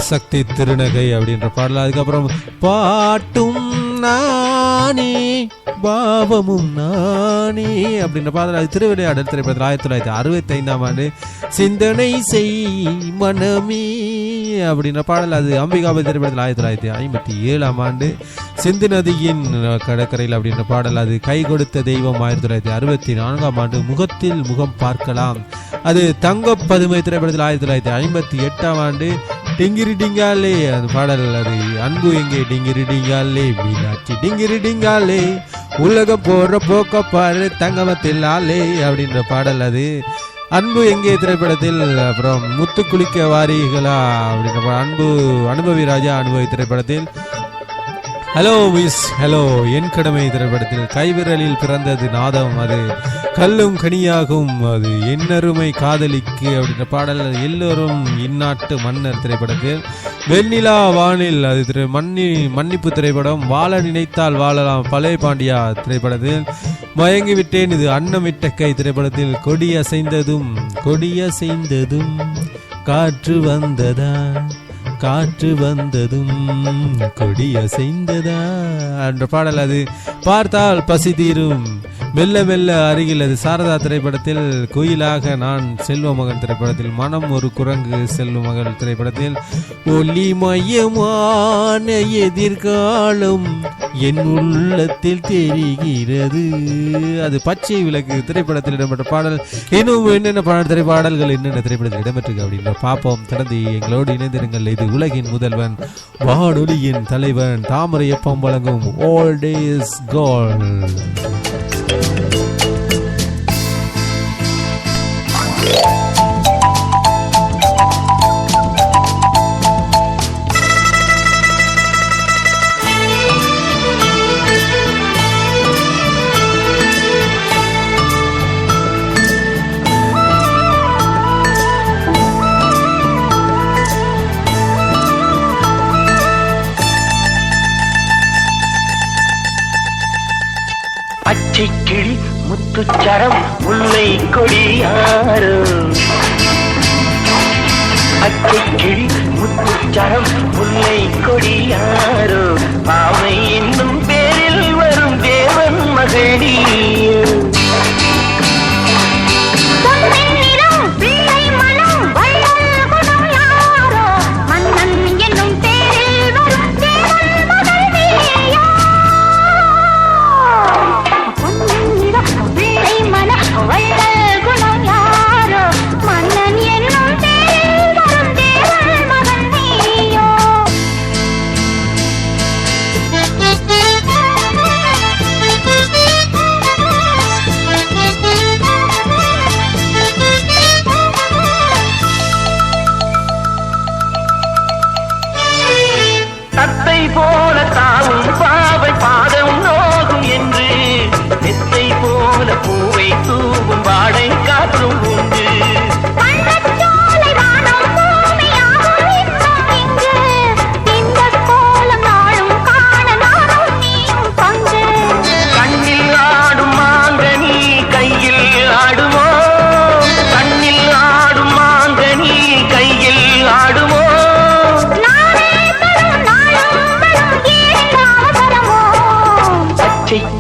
சக்தி திருநகை அப்படின்ற பாடல். அதுக்கப்புறம் பாட்டும் நானே பாவமும் நானே அப்படின்ற பாடல், அது திருவிளையாடல் திரைப்படத்தில் 1965 ஆண்டு சிந்தனை செய் மனமே அப்படின்ற பாடல். அது அம்பிகாபதி திரைப்படத்தில் 1957 ஆண்டு சிந்து நதியின் கடற்கரையில் அப்படின்ற பாடல். அது கை கொடுத்த தெய்வம் 1964 ஆண்டு முகத்தில் முகம் பார்க்கலாம். அது தங்க பதுமை திரைப்படத்தில் 1958 ஆண்டு டிங்கிரி டிங்காலே அந்த பாடல். அது அன்பு எங்கே டிங்கிரி டிங்காலே மீனாட்சி டிங்கிரி டிங்காலே உலகம் போற போக்க பாரு தங்கமத்தில் ஆலே அப்படின்ற பாடல். அது அன்பு எங்கே திரைப்படத்தில். அப்புறம் முத்து குளிக்க வாரிகளா அப்படின்ற அன்பு அனுபவி ராஜா அனுபவி திரைப்படத்தில். ஹலோ மிஸ் ஹலோ என் கடமை திரைப்படத்தில் கைவிரலில் பிறந்தது நாதம், அது கல்லும் கனியாகும், அது என்னருமை காதலிக்கு அப்படின்ற பாடல். எல்லோரும் இந்நாட்டு மன்னர் திரைப்படத்தில். வெண்ணிலா வானில் அது மன்னிப்பு திரைப்படம். வாழ நினைத்தால் வாழலாம் பழைய பாண்டியா திரைப்படத்தில். மயங்கி விட்டேன் இது அன்னமிட்ட கை திரைப்படத்தில். கொடியசைந்ததும் காற்று வந்ததா காற்று வந்ததும் கொடியசைந்ததா என்ற பாடல். அது பார்த்தால் பசி தீரும் மெல்ல மெல்ல அருகில். அது சாரதா திரைப்படத்தில். கோயிலாக நான் செல்வ மகன் திரைப்படத்தில். மனம் ஒரு குரங்கு செல்வ மகள் திரைப்படத்தில். ஒளிமயமான எதிர்காலம் என் உள்ளத்தில் தெரிகிறது, அது பச்சை விளக்கு திரைப்படத்தில் இடம்பெற்ற பாடல். இன்னும் என்னென்ன திரைப்பாடல்கள் என்னென்ன திரைப்படத்தில் இடம்பெற்றிருக்கு அப்படின்னு பார்ப்போம். தொடர்ந்து எங்களோடு இணைந்திருங்கள். இது உலகின் முதல்வன் வானொலியின் தலைவன் தாமரை எஃப்எம் வழங்கும் ஓல்ட் இஸ் கோல்ட். பச்சை கிளி முத்துச்சரம் முல்லை கொடியாரோ பச்சை கிளி முத்துச்சரம் முல்லை கொடியாரோ பாவை என்னும் பேரில் வரும் தேவன் மகளி போல தாவும் பாவை பாதம் நோகும் என்று நெத்தை போல பூவை தூவும் வாடை காற்றும் உண்டு கண்ணில் ஆடும் மாங்கனி கையில் ஆடுமோ கண்ணில் ஆடும் மாங்கனி கையில் ஆடுமோ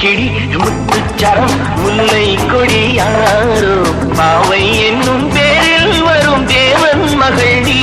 கிளி முத்துச்சரம் முல்லை கொடியாரோ பாவை என்னும் பேரில் வரும் தேவன் மகளி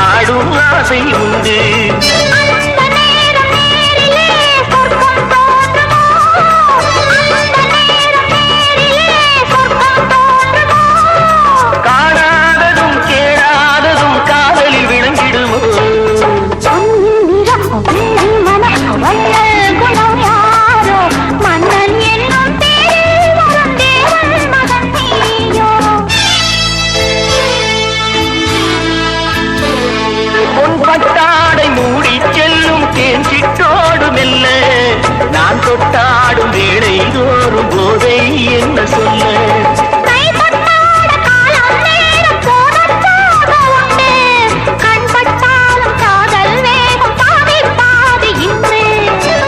ஆடும் ஆசை உண்டு காணாததும் கேளாததும் காதலில் விளங்கிடுமோ பட்டாடை மூடி செல்லும் தேன் சிட்டோடு மெல்ல நான் தொட்டாடும் வேளை தோறும் போதை என்ன சொல்ல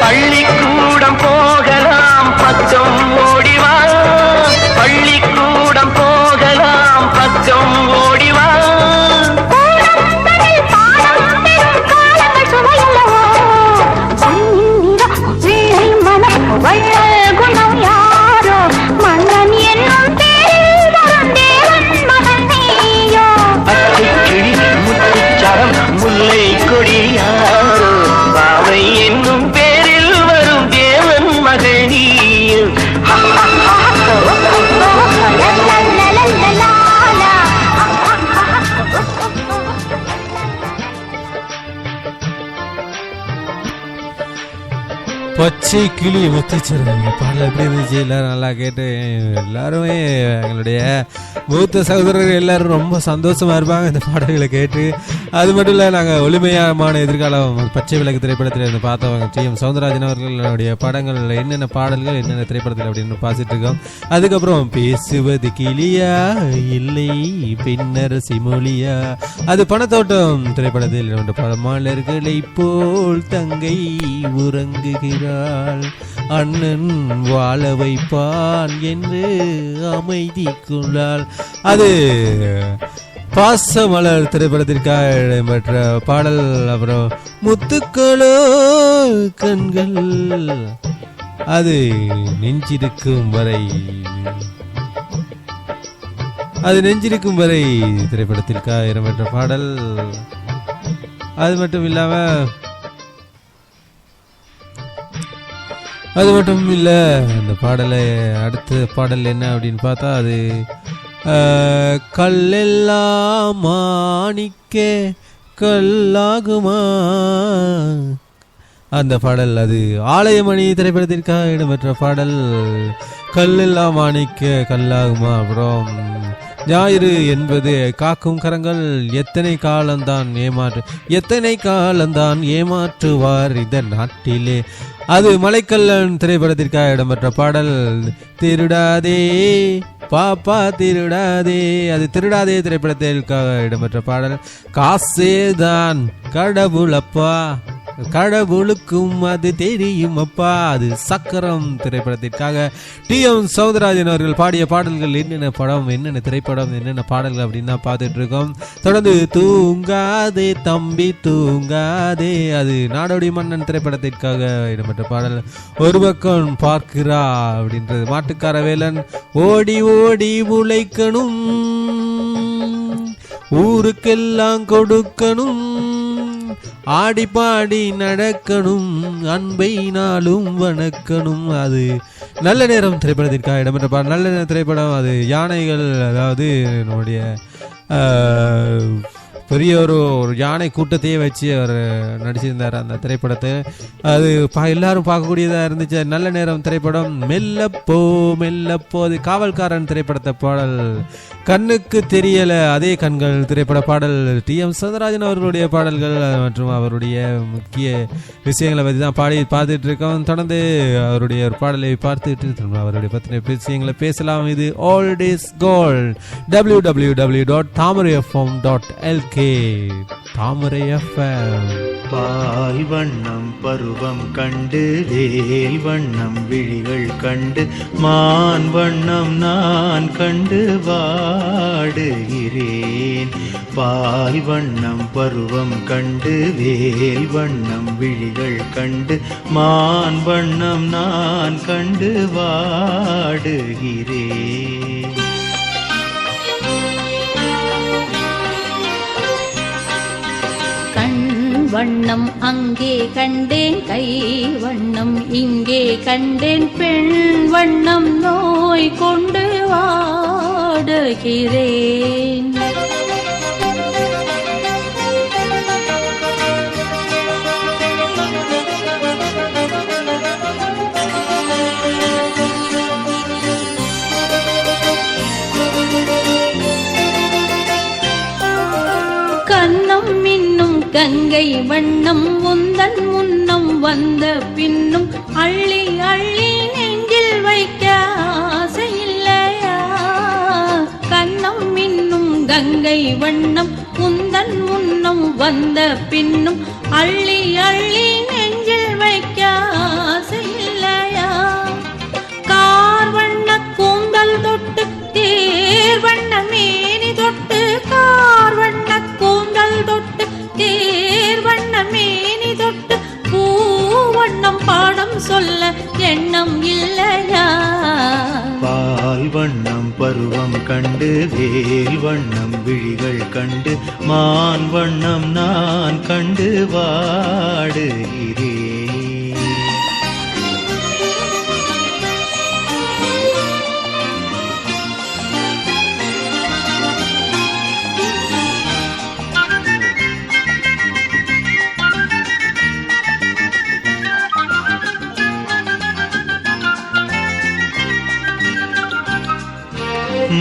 பள்ளிக்கூடம் போகலாம் பக்கம் ஓடிவா பள்ளிக்கூடம் போகலாம் பக்கம் ஓடிவா முல்லை கொடியாரோ பாவை என்னும் பேரில் வரும் தேவன் மகளி பச்சை கிளி முத்துச்சரம் பாடல் எப்படி இருந்துச்சு? எல்லாரும் நல்லா கேட்டு எல்லாருமே எங்களுடைய மூத்த சகோதரர்கள் எல்லாரும் ரொம்ப சந்தோஷமா இருப்பாங்க இந்த பாடல்களை கேட்டு. அது மட்டும் இல்லை, நாங்கள் ஒளிமையான எதிர்காலம் பச்சை விளக்கு திரைப்படத்தில் இருந்து பார்த்தவங்க டி.எம். சௌந்தரராஜன் அவர்களுடைய படங்கள் என்னென்ன பாடல்கள் என்னென்ன திரைப்படத்தில் அப்படின்னு பார்த்துட்டு இருக்கோம். அதுக்கப்புறம் பேசுவது கிளியா இல்லை பெண்ணரசி மொழியா, அது பணத்தோட்டம் திரைப்படத்தில் மலர்களை போல் தங்கை உறங்குகிறாள், அண்ணன் வாழ வைப்பான் என்று அமைதி கொண்டாள். அது பாசமலர் திரைப்படத்திற்காக இடம்பெற்ற பாடல். அப்புறம் முத்துக்களோ கண்கள், அது நெஞ்சிருக்கும் வரை, அது நெஞ்சிருக்கும் வரை திரைப்படத்திற்காக இடம்பெற்ற பாடல். அது மட்டும் இல்லை அந்த பாடலை அடுத்த பாடல் என்ன அப்படின்னு பார்த்தா, அது கல்லெல்லாம் மாணிக்க கல்லாகுமா. அந்த பாடல் அது ஆலயமணி திரைப்படத்திற்காக இடம்பெற்ற பாடல். கல்லெல்லாம் மாணிக்க கல்லாகுமா. அப்புறம் ஞாயிறு என்பது காக்கும் கரங்கள் எத்தனை காலம்தான் ஏமாற்றுவார் இந்த நாட்டிலே. அது மலைக்கல்லன் திரைப்படத்திற்காக இடம்பெற்ற பாடல். திருடாதே பாப்பா திருடாதே, அது திருடாதே திரைப்படத்திற்காக இடம்பெற்ற பாடல். காசேதான் கடவுளப்பா, கடவுளுக்கும் அது தெரியும் அப்பா, அது சக்கரம் திரைப்படத்திற்காக TM சௌந்தரராஜன் அவர்கள் பாடிய பாடல்கள். என்னென்ன படம், என்னென்ன திரைப்படம், என்னென்ன பாடல்கள் அப்படின்னு தான் பார்த்துட்டு இருக்கோம். தொடர்ந்து தூங்காதே தம்பி தூங்காதே, அது நாடோடி மன்னன் திரைப்படத்திற்காக இடம்பெற்ற பாடல். ஒரு பக்கம் பார்க்கிறா அப்படின்றது மாட்டுக்கார வேலன். ஓடி ஓடி உழைக்கணும், ஊருக்கெல்லாம் கொடுக்கணும், ஆடி பாடி நடக்கணும், அன்பை நாளும் வணக்கணும், அது நல்ல நேரம் திரைப்படத்திற்காக இடம்பெற்ற பாடல். நல்ல நேரம் திரைப்படம் அது யானைகள், அதாவது நம்முடைய பெரிய ஒரு யானை கூட்டத்தையே வச்சு அவர் நடிச்சிருந்தார் அந்த திரைப்படத்தை. அது எல்லாரும் பார்க்கக்கூடியதாக இருந்துச்சு. நல்ல நேரம் திரைப்படம். மெல்லப்போ மெல்லப்போ, அது காவல்காரன் திரைப்படத்தை பாடல். கண்ணுக்கு தெரியல அதே கண்கள் திரைப்பட பாடல். TM சௌந்தரராஜன் அவர்களுடைய பாடல்கள் மற்றும் அவருடைய முக்கிய விஷயங்களை பற்றி தான் பார்த்துட்டு இருக்கோம். தொடர்ந்து அவருடைய ஒரு பாடலை பார்த்துட்டு அவருடைய பற்றின விஷயங்களை பேசலாம். இது old is gold. www.thamarayfm.lk. Thamarai FM. பால் வண்ணம் பருவம் கண்டு வேல் வண்ணம் விழிகள் கண்டு மான் வண்ணம் நான் கண்டு வாடுகிறேன். பால் வண்ணம் பருவம் கண்டு வேல் வண்ணம் விழிகள் கண்டு மான் வண்ணம் நான் கண்டு வாடுகிறேன். வண்ணம் அங்கே கண்டேன், கை வண்ணம் இங்கே கண்டேன், பெண் வண்ணம் நோய் கொண்டு வாடுகிறேன். கண்ணம் மின்னும் கங்கை வண்ணம் உந்தன் முன்னம் வந்த பின்னும் அள்ளி அள்ளி நெஞ்சில் வைக்க ஆசையில்லையா. கண்ணம் மின்னும் கங்கை வண்ணம் உந்தன் முன்னம் வந்த பின்னும் அள்ளி அள்ளி நெஞ்சில் வைக்க ஆசையில்லையா. கார் வண்ண கூந்தல் தொட்டு தேர் வண்ண மேனி தொட்டு, கார் வண்ண கூந்தல் தொட்டு தேர் வண்ண மேனி தொட்டு, பூவண்ணம் பாடம் சொல்ல எண்ணம் இல்லையா. பால் வண்ணம் பருவம் கண்டு வேல் வண்ணம் விழிகள் கண்டு மான் வண்ணம் நான் கண்டு வாடுகிறேன்.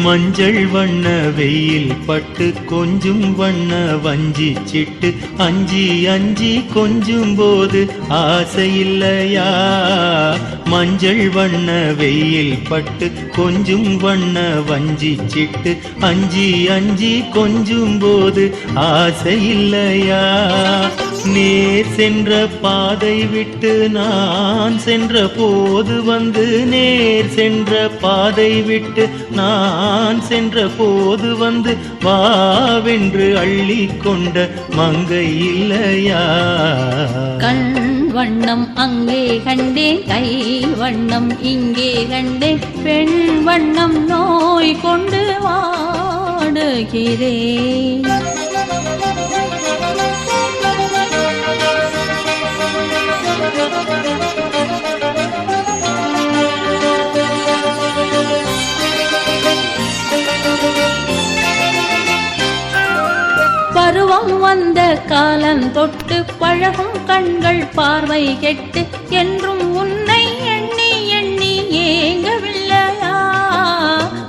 மஞ்சள் வண்ண வெயில் பட்டு கொஞ்சும் வண்ண வஞ்சி சிட்டு அஞ்சி அஞ்சி கொஞ்சும் போது ஆசையில்லையா. மஞ்சள் வண்ண வெயில் பட்டு கொஞ்சும் வண்ண வஞ்சி சிட்டு அஞ்சி அஞ்சி கொஞ்சும் போது ஆசையில்லையா. நேர் சென்ற பாதை விட்டு நான் சென்ற போது வந்து, நேர் சென்ற பாதை விட்டு நான் சென்ற போது வந்து வாவென்று அள்ளி கொண்ட மங்கை இல்லையா. கண் வண்ணம் அங்கே கண்டேன், கை வண்ணம் இங்கே கண்டேன், பெண் வண்ணம் நோய் கொண்டு வாடுகிறேன். பருவ பருவம் வந்த காலம் தொட்டு பழகும் கண்கள் பார்வை கெட்டு என்றும் உன்னை எண்ணி எண்ணி ஏங்கவில்லையா?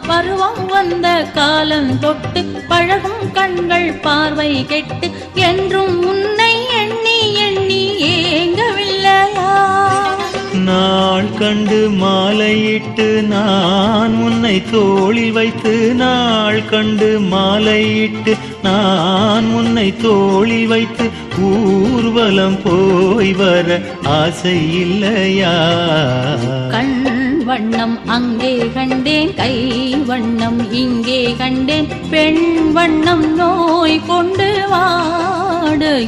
பருவம் வந்த காலம் தொட்டு பழகும் கண்கள் பார்வை கெட்டு என்றும் உன்னை எண்ணி எண்ணி ஏங்கவில்லையா? நாள் கண்டு மாலையிட்டு நான் உன்னை தோளில் வைத்து, நாள் கண்டு மாலையிட்டு நான் உன்னை தோளில் வைத்து ஊர்வலம் போய் வர ஆசை இல்லையா? கண் வண்ணம் அங்கே கண்டேன், கை வண்ணம் இங்கே கண்டேன், பெண் வண்ணம் நோய் கொண்டு வாடுகிறேன்.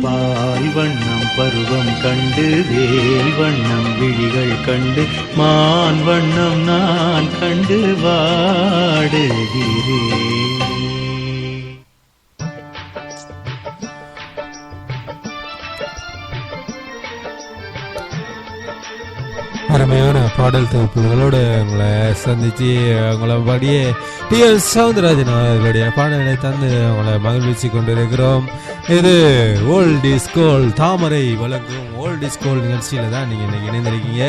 பால் வண்ணம் பருவம் கண்டு, வேல் வண்ணம் விழிகள் கண்டு, மான் வண்ணம் நான் கண்டு வாடுகிறேன். அருமையான பாடல் தொகுப்புகளோடு உங்களை சந்திச்சு உங்களை படியே டி.எஸ். சவுந்தரராஜன் அவர்களுடைய பாடல்களை தந்து உங்களை மகிழ்ச்சி கொண்டிருக்கிறோம். இது ஓல்ட் இஸ் கோல்ட் தாமரை வழங்கும் ஓல்ட் இஸ் கோல்ட் நிகழ்ச்சியில் தான் நீங்கள் இன்னைக்கு இணைந்திருக்கீங்க.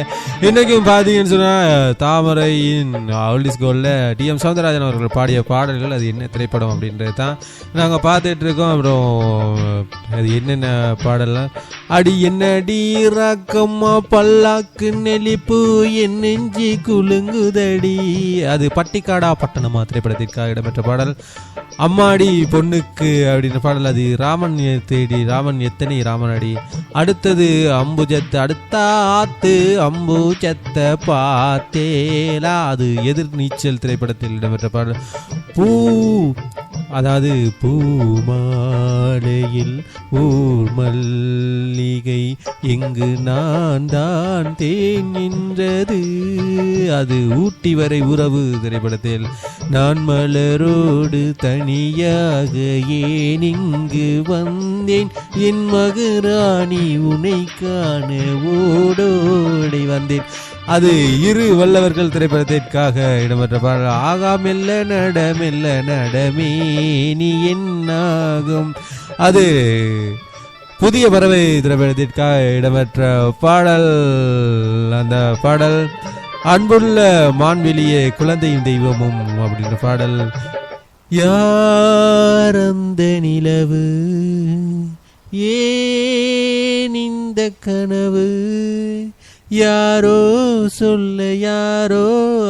இன்றைக்கும் பார்த்தீங்கன்னு சொன்னால் தாமரையின் ஓல்ட் இஸ் கோல்டில் டி.எம். சவுந்தரராஜன் அவர்கள் பாடிய பாடல்கள் அது என்ன திரைப்படம் அப்படின்றது தான் நாங்கள் பார்த்துட்டு இருக்கோம். அப்புறம் அது என்னென்ன பாடலாம், அடி என்னடி ராக்கம்மா பல்லாக்கு நெளிப்பு என் நெஞ்சி குலுங்குதடி, அது பட்டிக்காடா பட்டணமா திரைப்படத்திற்காக இடம்பெற்ற பாடல். அம்மாடி பொண்ணுக்கு அப்படின்ற பாடல், அது ராமன் தேடி ராமன் எத்தனை ராமனடி. அடுத்தது அம்புஜத்து அடுத்த ஆத்து அம்புஜத்த பார்த்தேலா, அது எதிர் நீச்சல் திரைப்படத்தில் இடம்பெற்ற பாடல். பூ அதாவது பூமாலையில் ஊர் மல்லிகை இங்கு நான் தான் தேங்கின்றது, அது ஊட்டி வரை உறவு திரைப்படத்தில். நான் மலரோடு தனியாக ஏன் இங்கு வந்தேன், என் மகராணி உனை காண ஓடோடி வந்தேன், அது இரு வல்லவர்கள் திரைப்படத்திற்காக இடம்பெற்ற பாடல். ஆகா மெல்ல நடமே நீ என்னாகும், அது புதிய பறவை திரைப்படத்திற்காக இடம்பெற்ற பாடல். அந்த பாடல் அன்புள்ள மான்வெளியே குழந்தையும் தெய்வமும் அப்படின்ற பாடல். யார் அந்த நிலவு ஏன் இந்த கனவு யாரோ சொல்ல யாரோ,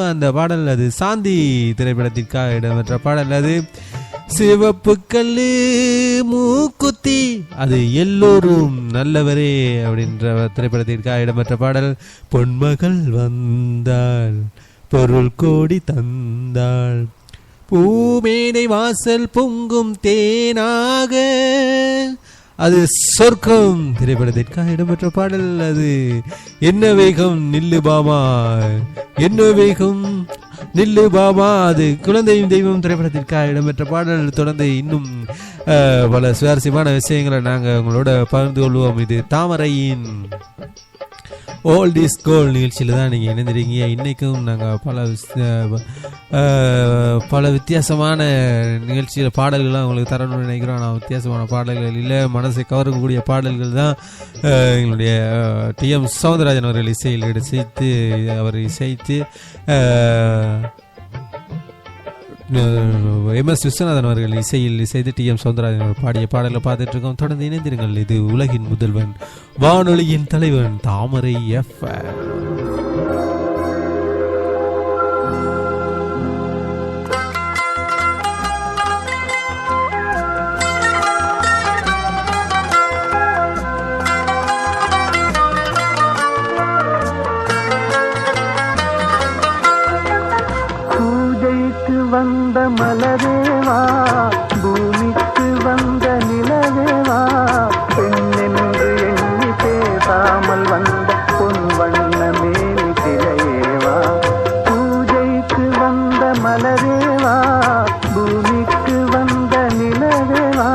அந்த பாடல் அது சாந்தி திரைப்படத்திற்காக இடம்பெற்ற பாடல். அது சிவப்பு கல்லு மூக்குத்தி, அது எல்லோரும் நல்லவரே அப்படின்ற திரைப்படத்திற்காக இடம்பெற்ற பாடல். பொன்மகள் வந்தாள் பொருள் கோடி தந்தாள், பூமேனை வாசல் பொங்கும் தேனாக, அது சொர்க்கம் திரைப்படத்திற்காக இடம்பெற்ற பாடல். அது என்ன வேகம் நில்லு பாமா என்ன வேகம் நில்லு பாமா, அது குழந்தையும் தெய்வம் திரைப்படத்திற்காக இடம்பெற்ற பாடல். தொடர்ந்து இன்னும் பல சுவாரஸ்யமான விஷயங்களை நாங்கள் உங்களோட பகிர்ந்து கொள்வோம். இது தாமரையின் ஓல்ட் இஸ் கோல்ட் நிகழ்ச்சியில் தான் நீங்கள் இணைந்திருக்கீங்க. இன்றைக்கும் நாங்கள் பல வித்தியாசமான நிகழ்ச்சியில் பாடல்கள்லாம் உங்களுக்கு தரணும்னு நினைக்கிறோம். ஆனால் வித்தியாசமான பாடல்கள் இல்லை, மனசை கவரக்கூடிய பாடல்கள் தான் எங்களுடைய டி.எம். சவுந்தரராஜன் அவர்கள் இசையில் இசைத்து எம்.எஸ். விஸ்வநாதன் அவர்கள் இசையில் இசைத்து டி.எம். சவுந்தரராஜன் அவர்கள் பாடிய பாடலை பார்த்துட்டு இருக்கோம். தொடர்ந்து இணைந்திருங்கள். இது உலகின் முதல்வன் வானொலியின் தலைவன் தாமரை எஃப்எம். வந்த மலரேவா பூமிக்கு வந்த நிலவேவா, பெண்ணென்று எண்ணி பேசாமல் வந்த பொன் வண்ண மேனி சிலையேவா, பூஜைக்கு வந்த மலரேவா பூமிக்கு வந்த நிலவேவா,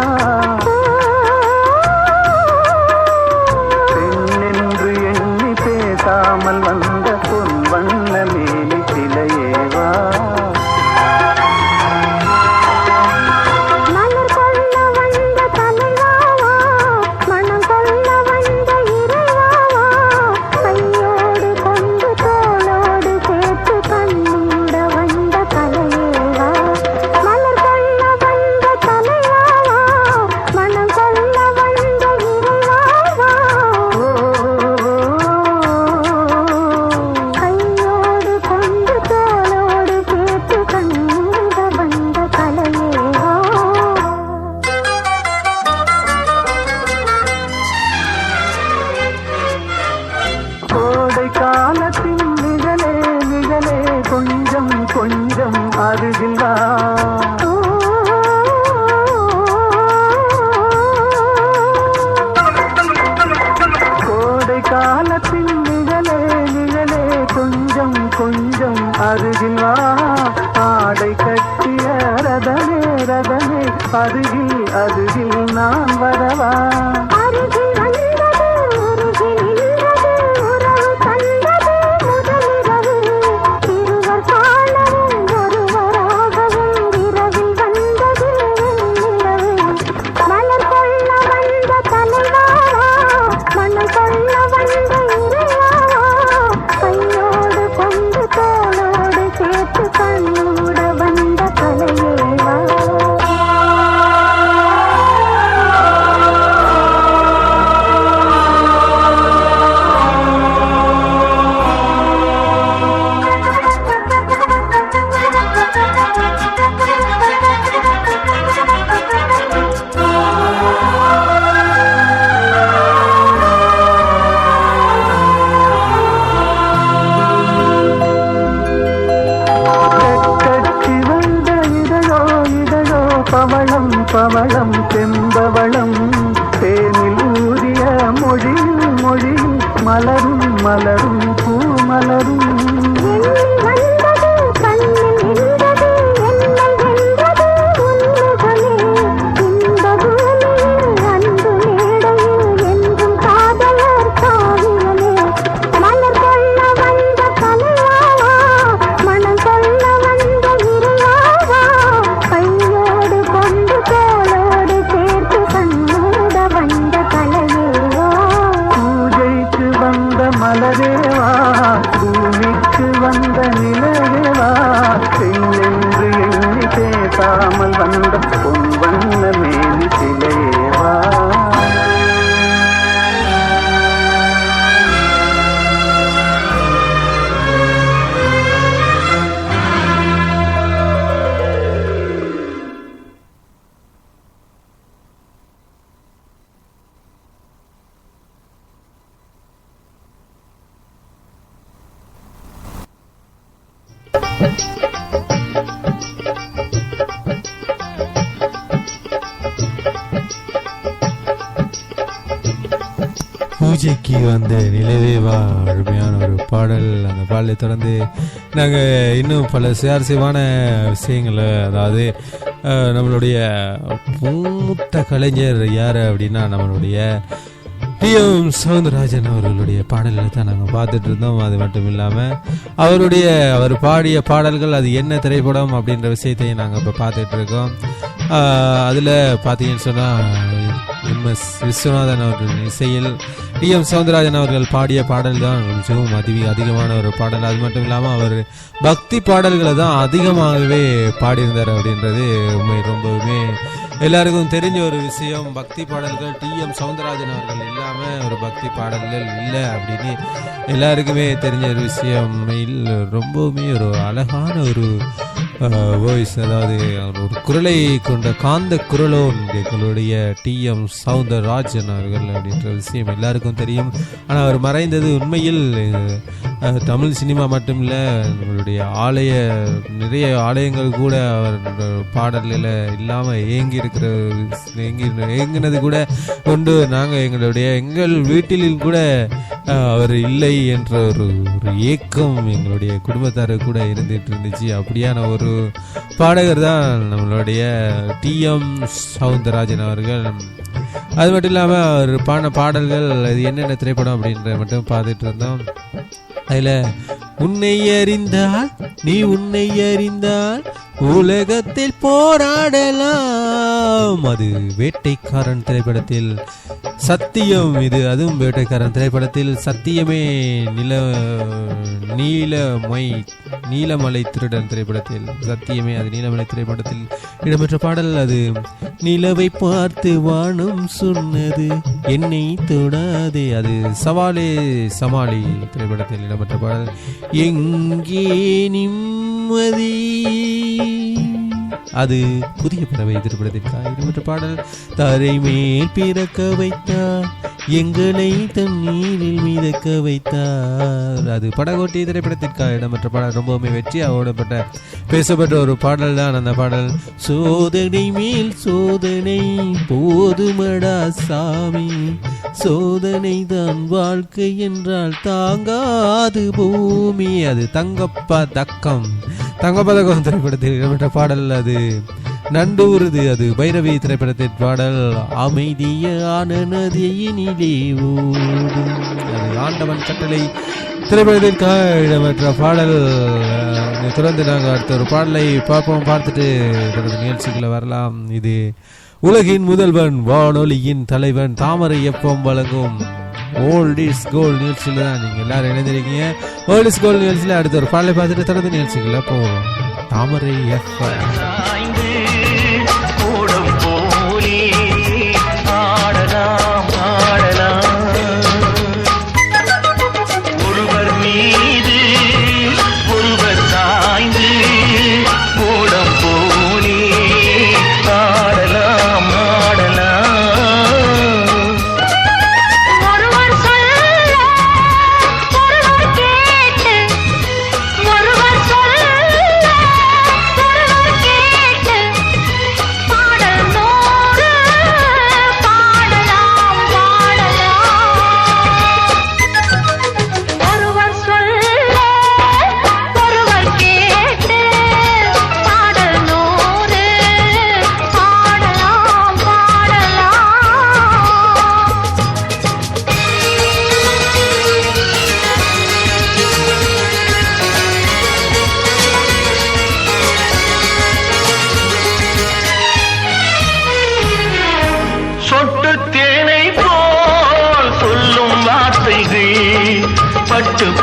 பெண்ணென்று எண்ணி பேசாமல் வந்த பொன் வண்ண மேனி சிலையேவா. மலர் அருகில் அருகில் நான் வரவா அருகில் வந்தது உருகில் நின்றது உறவு தந்தது முதலிரவு இருவர் காணவும் ஒருவராகவும் இரவில் வந்தது வெண்ணிலவு மலர் கொள்ள வந்த தலைவாவா மணல் கொள்ள வந்த இறைவாவா கையோடு கொண்டு தோளோடு சேர்த்து கண்ணூட வந்த கலையேவா கட்சி வந்த இதழோ இதழோ பவளம் பவளம் செம்பவளம் தேனில் ஊதிய மொழியில் மொழியில் மலரும் மலரும் பூ மலரும் எண்ணி வந்தது கண்ணில் நின்றது என்னை வென்றது உன்முகமே இந்த பூமியில் அன்பு மேடையில் என்றும் காதலர் காவியமே மலர் கொள்ள வந்த கலையாவா மணல் கொள்ள வந்த இறையாவா கையோடு கொண்டு தோளோடு சேர்த்து கண்ணூட வந்த கலையேவா பூஜைக்கு வந்த மலரேவா பூமிக்கு வந்த நிலவேவா பெண்ணென்று எண்ணி பேசாமல் வந்த பொன் வண்ண மேனி சிலையேவா பூஜைக்கு வந்த நிலவேவா அருமையான ஒரு பாடல். அந்த பாடலை தொடர்ந்து நாங்கள் இன்னும் பல சுவாரஸ்யமான விஷயங்களை, அதாவது நம்மளுடைய மூத்த கலைஞர் யார் அப்படின்னா நம்மளுடைய டி.எம். சௌந்தரராஜன் அவர்களுடைய பாடல்களை தான் நாங்கள் பார்த்துட்டு இருந்தோம். அது மட்டும் இல்லாமல் அவர் பாடிய பாடல்கள் அது என்ன திரைப்படம் அப்படின்ற விஷயத்தையும் நாங்கள் இப்போ பார்த்துட்டு இருக்கோம். அதில் பார்த்தீங்கன்னு சொன்னால் எம்.எஸ். விஸ்வநாதன் அவர்கள் இசையில் டி.எம். சௌந்தரராஜன் அவர்கள் பாடிய பாடல் தான் மிகவும் அதிகமான ஒரு பாடல். அது மட்டும் இல்லாமல் அவர் பக்தி பாடல்களை தான் அதிகமாகவே பாடியிருந்தார் அப்படின்றது உண்மை. ரொம்பவுமே எல்லாருக்கும் தெரிஞ்ச ஒரு விஷயம். பக்தி பாடல்கள் டி.எம். சௌந்தரராஜன் அவர்கள் இல்லாமல் ஒரு பக்தி பாடல்கள் இல்லை அப்படின்னு எல்லாருக்குமே தெரிஞ்ச ஒரு விஷயம். ரொம்பவுமே ஒரு அழகான ஒரு வாய்ஸ், அதாவது ஒரு குரலை கொண்ட காந்த குரலோ எங்களுடைய டி.எம். சௌந்தரராஜன் அவர்கள் அப்படின்ற விஷயம் எல்லாருக்கும் தெரியும். ஆனால் அவர் மறைந்தது உண்மையில் தமிழ் சினிமா மட்டும் இல்லை, நம்மளுடைய நிறைய ஆலயங்கள் கூட அவர் பாடலில் இல்லாமல் ஏங்கினது கூட கொண்டு எங்கள் வீட்டில் கூட அவர் இல்லை என்ற ஒரு ஏக்கம் எங்களுடைய குடும்பத்தாரு கூட இருந்துச்சு. அப்படியான ஒரு பாடகர் தான் நம்மளுடைய டி.எம். சௌந்தரராஜன் அவர்கள். அது மட்டும் இல்லாமல் அவர் பாடின பாடல்கள் அது என்னென்ன திரைப்படம் அப்படின்ற மட்டும் பார்த்துட்டு இருந்தோம். அதில் உன்னை அறிந்தால் உலகத்தில் போராடலாம், அது வேட்டைக்காரன் திரைப்படத்தில். சத்தியம், அதுவும் வேட்டைக்காரன் திரைப்படத்தில் சத்தியமே நீலமலை திருடன் திரைப்படத்தில் சத்தியமே, அது நீலமலை திரைப்படத்தில் இடம்பெற்ற பாடல். அது நிலவை பார்த்து வானம் சொன்னது என்னை தொடாதே, அது சமாளி திரைப்படத்தில் இடம்பெற்ற பாடல். எங்கே நிம்மதி, அது புதிய பறவை திரைப்படத்திற்காக இடம்பெற்ற பாடல். தரை மேல் பிறக்க வைத்தார், எங்களை தண்ணீரில் மிதக்க வைத்தார், அது படகோட்டி திரைப்படத்திற்காக இடம்பெற்ற பாடல். ரொம்பவுமே வெற்றியாக பேசப்பட்ட ஒரு பாடல் தான் அந்த பாடல். சோதனை மேல் சோதனை போதுமடா சாமி, சோதனை தான் வாழ்க்கை என்றால் தாங்காது பூமி, அது தங்கப்பதக்கம் திரைப்படத்தில் இடம்பெற்ற பாடல். அது நண்டூருது அது பைரவி திரைப்படத்தின் பாடல். அமைதியான நதியினிலே ஓடும் அது ஆண்டவன் கட்டளை திரைப்படத்திற்காக இடம்பெற்ற பாடல். தொடர்ந்து நாங்கள் அடுத்த ஒரு பாடலை பார்ப்போம். பார்த்துட்டு தொடர்ந்து நிகழ்ச்சிகளை வரலாம். இது உலகின் முதல்வன் வானொலியின் தலைவன் தாமரை எப்பம் வழங்கும் ஓல்ட் இஸ் கோல்ட் நிகழ்ச்சியில் தான் நீங்கள் எல்லாரும் இணைந்திருக்கீங்க. ஓல்ட் இஸ் கோல்ட் நிகழ்ச்சியில் அடுத்த ஒரு பாடலை பார்த்துட்டு தொடர்ந்து நிகழ்ச்சிகளை போவோம். தாமரை எப்பம்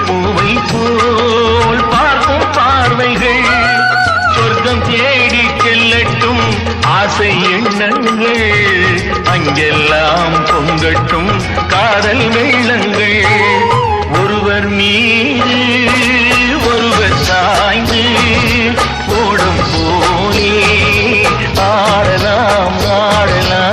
பூவை போல் பார்க்கும் பார்வைகள் சொர்க்கம் தேடி செல்லட்டும் ஆசை எண்ணங்கள் அங்கெல்லாம் பொங்கட்டும் காதல் வெள்ளங்கள் ஒருவர் மீது ஒருவர் சாய்ந்து ஓடும் போலே ஆடலாம் ஆடலாம்.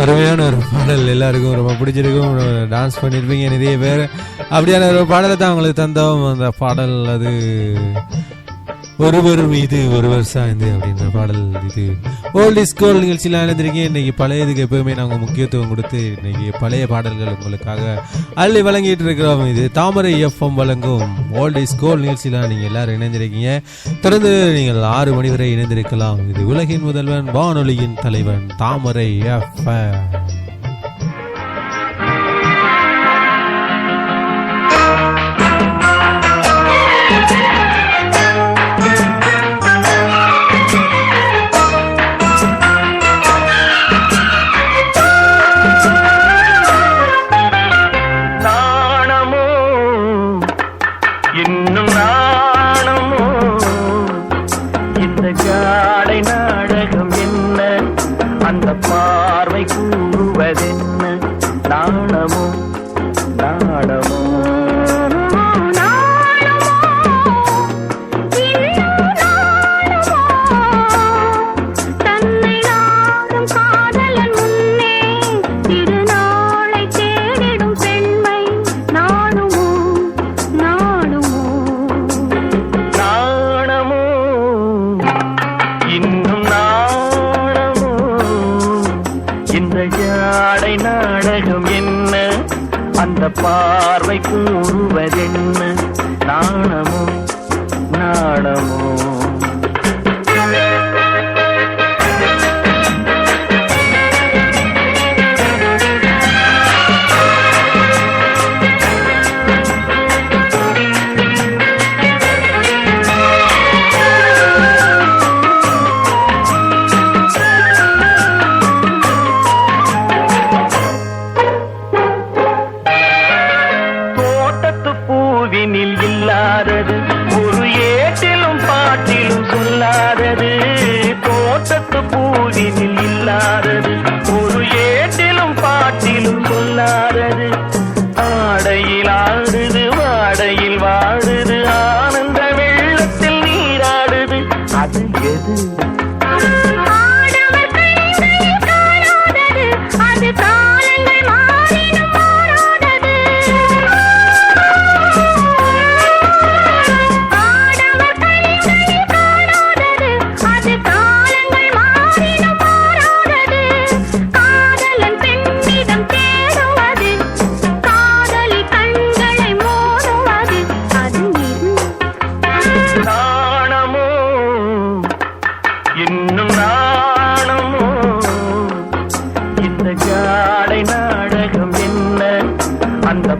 அருமையான ஒரு பாடல், எல்லாருக்கும் ரொம்ப பிடிச்சிருக்கும், டான்ஸ் பண்ணியிருப்பீங்க நிறைய பேர். அப்படியான ஒரு பாடலை தான் உங்களுக்கு தந்தோம். அந்த பாடல் அது ஒருவர் மீது ஒருவர் சாய்ந்து அப்படின்ற பாடல். இது ஓல்ட் இஸ் கோல்ட் நிகழ்ச்சியில் அழைந்திருக்கேன். இன்னைக்கு பழையதுக்கு எப்பவுமே நாங்கள் முக்கியத்துவம் கொடுத்து இன்னைக்கு பழைய பாடல்கள் உங்களுக்காக அள்ளி வழங்கிட்டு இருக்கிறோம். இது தாமரை எஃப்எம் வழங்கும் ஓல்ட் இஸ் கோல்ட் நிகழ்ச்சியில் நீங்கள் எல்லாரும் இணைந்திருக்கீங்க. தொடர்ந்து நீங்கள் 6 மணி வரை இணைந்திருக்கலாம். இது உலகின் முதல்வன் வானொலியின் தலைவன் தாமரை எஃப்எம். நாடகம் என்ன அந்த பார்வை கூறும் இந்த ஜாடை நாடகம் என்ன, அந்த பார்வை கூறுவதென்ன, நாணமோ நாணமோ. இல்லாதது ஒரு ஏட்டிலும் பாட்டிலும் சொல்லாதது, தோட்டத்து பூவினில் இல்லாதது ஒரு ஏட்டிலும் பாட்டிலும் சொல்லாதது. ஆடையில் ஆடுது வாடையில் வாடுது, ஆனந்த வெள்ளத்தில் நீராடுது, அது எது?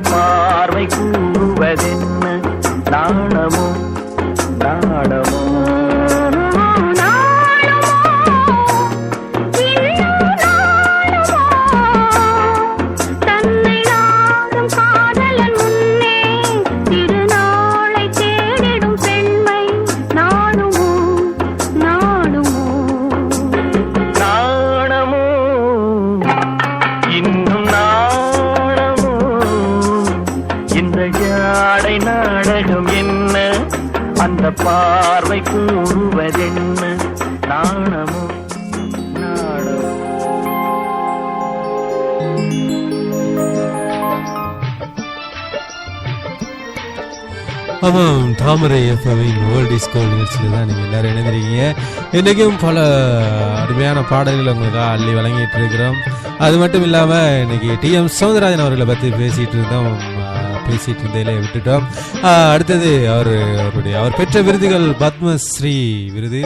பார்வை கூறுவதென்ன, நாணமோ நாணமோ. தன்னை நாடும் காதலன் முன்னே திருநாளை தேடிடும் பெண்மை நாணுமோ நாணுமோ. நாணமோ இன்னும் நாணமோ, இந்த ஜாடை நாடகம் என்ன, அந்த பார்வை கூறுவதென்ன, நாணமோ நாணமோ. ஆமாம், தாமரை எஃப்எம்மின் வேர்ல்ட் டிஸ்கோ நிகழ்ச்சியில் தான் நீங்கள் எல்லோரும் இணைந்திருக்கீங்க. இன்றைக்கும் பல அருமையான பாடல்கள் உங்களுக்கு அள்ளி வழங்கிட்டு இருக்கிறோம். அது மட்டும் இல்லாமல் இன்னைக்கு டிஎம் சௌந்தரராஜன் அவர்களை பற்றி பேசிகிட்டு இருந்ததில் விட்டுட்டோம். அடுத்தது அவர் பெற்ற விருதுகள் பத்மஸ்ரீ விருது,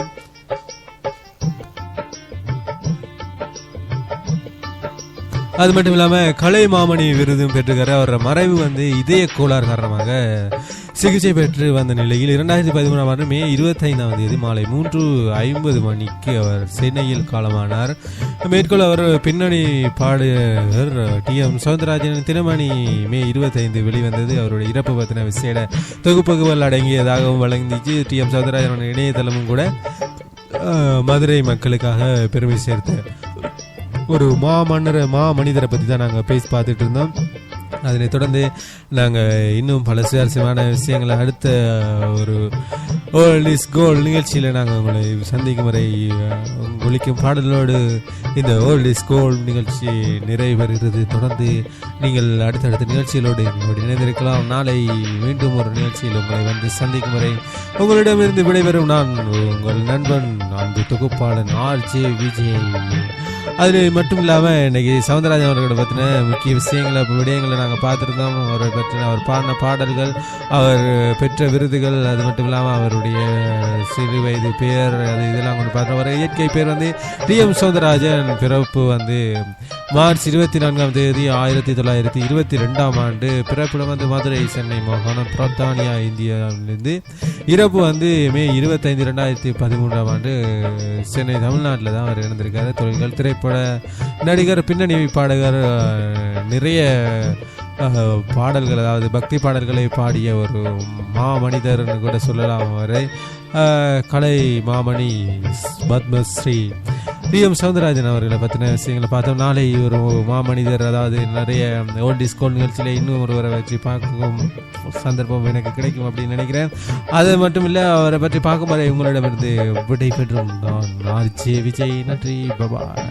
அது மட்டும் இல்லாமல் கலை மாமணி விருதும் பெற்றுக்கிறார். அவரோட மறைவு இதய கோளாறு காரணமாக சிகிச்சை பெற்று வந்த நிலையில் 2013ஆம் ஆண்டு மே 25ஆம் தேதி மாலை 3:50 மணிக்கு அவர் சென்னையில் காலமானார். மேற்கொள்ள அவர் பின்னணி பாடகர் டிஎம் சௌந்தரராஜன் தினமணி மே 25 வெளிவந்தது. அவருடைய இறப்பு பற்றின விசேட தொகுப்புகள் அடங்கியதாகவும் வழங்கிச்சு. டிஎம் சௌந்தரராஜன் இணையதளமும் கூட மதுரை மக்களுக்காக பெருமை சேர்த்த ஒரு மனிதரை பற்றி தான் நாங்கள் பேசி பார்த்துட்டு இருந்தோம். அதனைத் தொடர்ந்து நாங்கள் இன்னும் பல சுவாரஸ்யமான விஷயங்களை அடுத்த ஒரு ஓல்ட் இஸ் கோல்ட் நிகழ்ச்சியில் நாங்கள் உங்களை சந்திக்கும் வரை ஒலிக்கும் பாடலோடு இந்த ஓல்ட் இஸ் கோல்ட் நிகழ்ச்சி நிறைவேறுகிறது. தொடர்ந்து நீங்கள் அடுத்தடுத்த நிகழ்ச்சிகளோடு இணைந்திருக்கலாம். நாளை மீண்டும் ஒரு நிகழ்ச்சியில் உங்களை சந்திக்கும் வரை உங்களிடமிருந்து விடைபெறும் நான் உங்கள் நண்பன் அன்பு தொகுப்பாளன் ஆர்ஜே விஜய். அது மட்டும் இல்லாமல் இன்னைக்கு சௌந்தரராஜன் அவர்களை பற்றின முக்கிய விடயங்களை நாங்கள் பார்த்துருந்தோம். அவரை பற்றின அவர் பாடின பாடல்கள், அவர் பெற்ற விருதுகள், அது மட்டும் இல்லாமல் அவருடைய சிறு வயது பேர், இதெல்லாம் கொண்டு பார்த்தோம். அவர் இயற்கை பேர் டிஎம் சௌந்தரராஜன். பிறப்பு மார்ச் 24ஆம் தேதி 1922ஆம் ஆண்டு. பிறப்பிடம் மதுரை, சென்னை மாகாணம், பிரித்தானியா, இந்தியாவிலிருந்து. இறப்பு மே 25, 2013ஆம் ஆண்டு சென்னை, தமிழ்நாட்டில் தான் அவர் இறந்திருக்காரு. தொழில்கள் திரைப்பட நடிகர், பின்னணி பாடகர், நிறைய பாடல்கள், அதாவது பக்தி பாடல்களை பாடிய ஒரு மாமனிதர்னு கூட சொல்லலாம். அவரை கலை மாமணி பத்மஸ்ரீ டிஎம் சௌந்தரராஜன் அவர்களை பற்றின விஷயங்களை பார்த்தோம். நாளை ஒரு மாமனிதர், அதாவது நிறைய ஓல்ட் இஸ் கோல்ட் நிகழ்ச்சியில் இன்னும் ஒருவரை வச்சு பார்க்கும் சந்தர்ப்பம் எனக்கு கிடைக்கும் அப்படின்னு நினைக்கிறேன். அது மட்டும் இல்லை, அவரை பற்றி பார்க்கும் வரை உங்களிடமிருந்து விடை பெற்றும் நான் ஆர்ஜே விஜய். நன்றி, பாய்.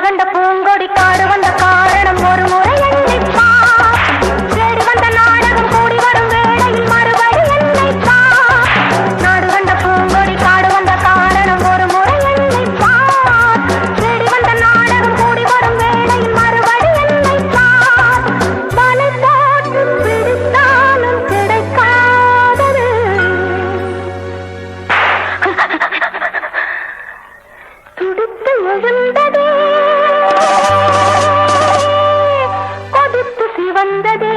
கண்ட பூங்கொடி காடு வந்த காரணம் ஒரு முறை எண்ணிப்பார். தேடி வந்த நாடகம் கூடி வரும் வேளையில் மறுபடி எண்ணிப்பார். நாடு கண்ட பூங்கொடி காடு வந்த காரணம் ஒரு முறை எண்ணிப்பார். தேடி வந்த நாடகம் கூடி வரும் வேளையில் மறுபடி எண்ணிப்பார். வலை போட்டு பிடித்தாலும் கிடைக்காதது துடித்து எழுந்ததே, கொதித்து சிவந்ததே.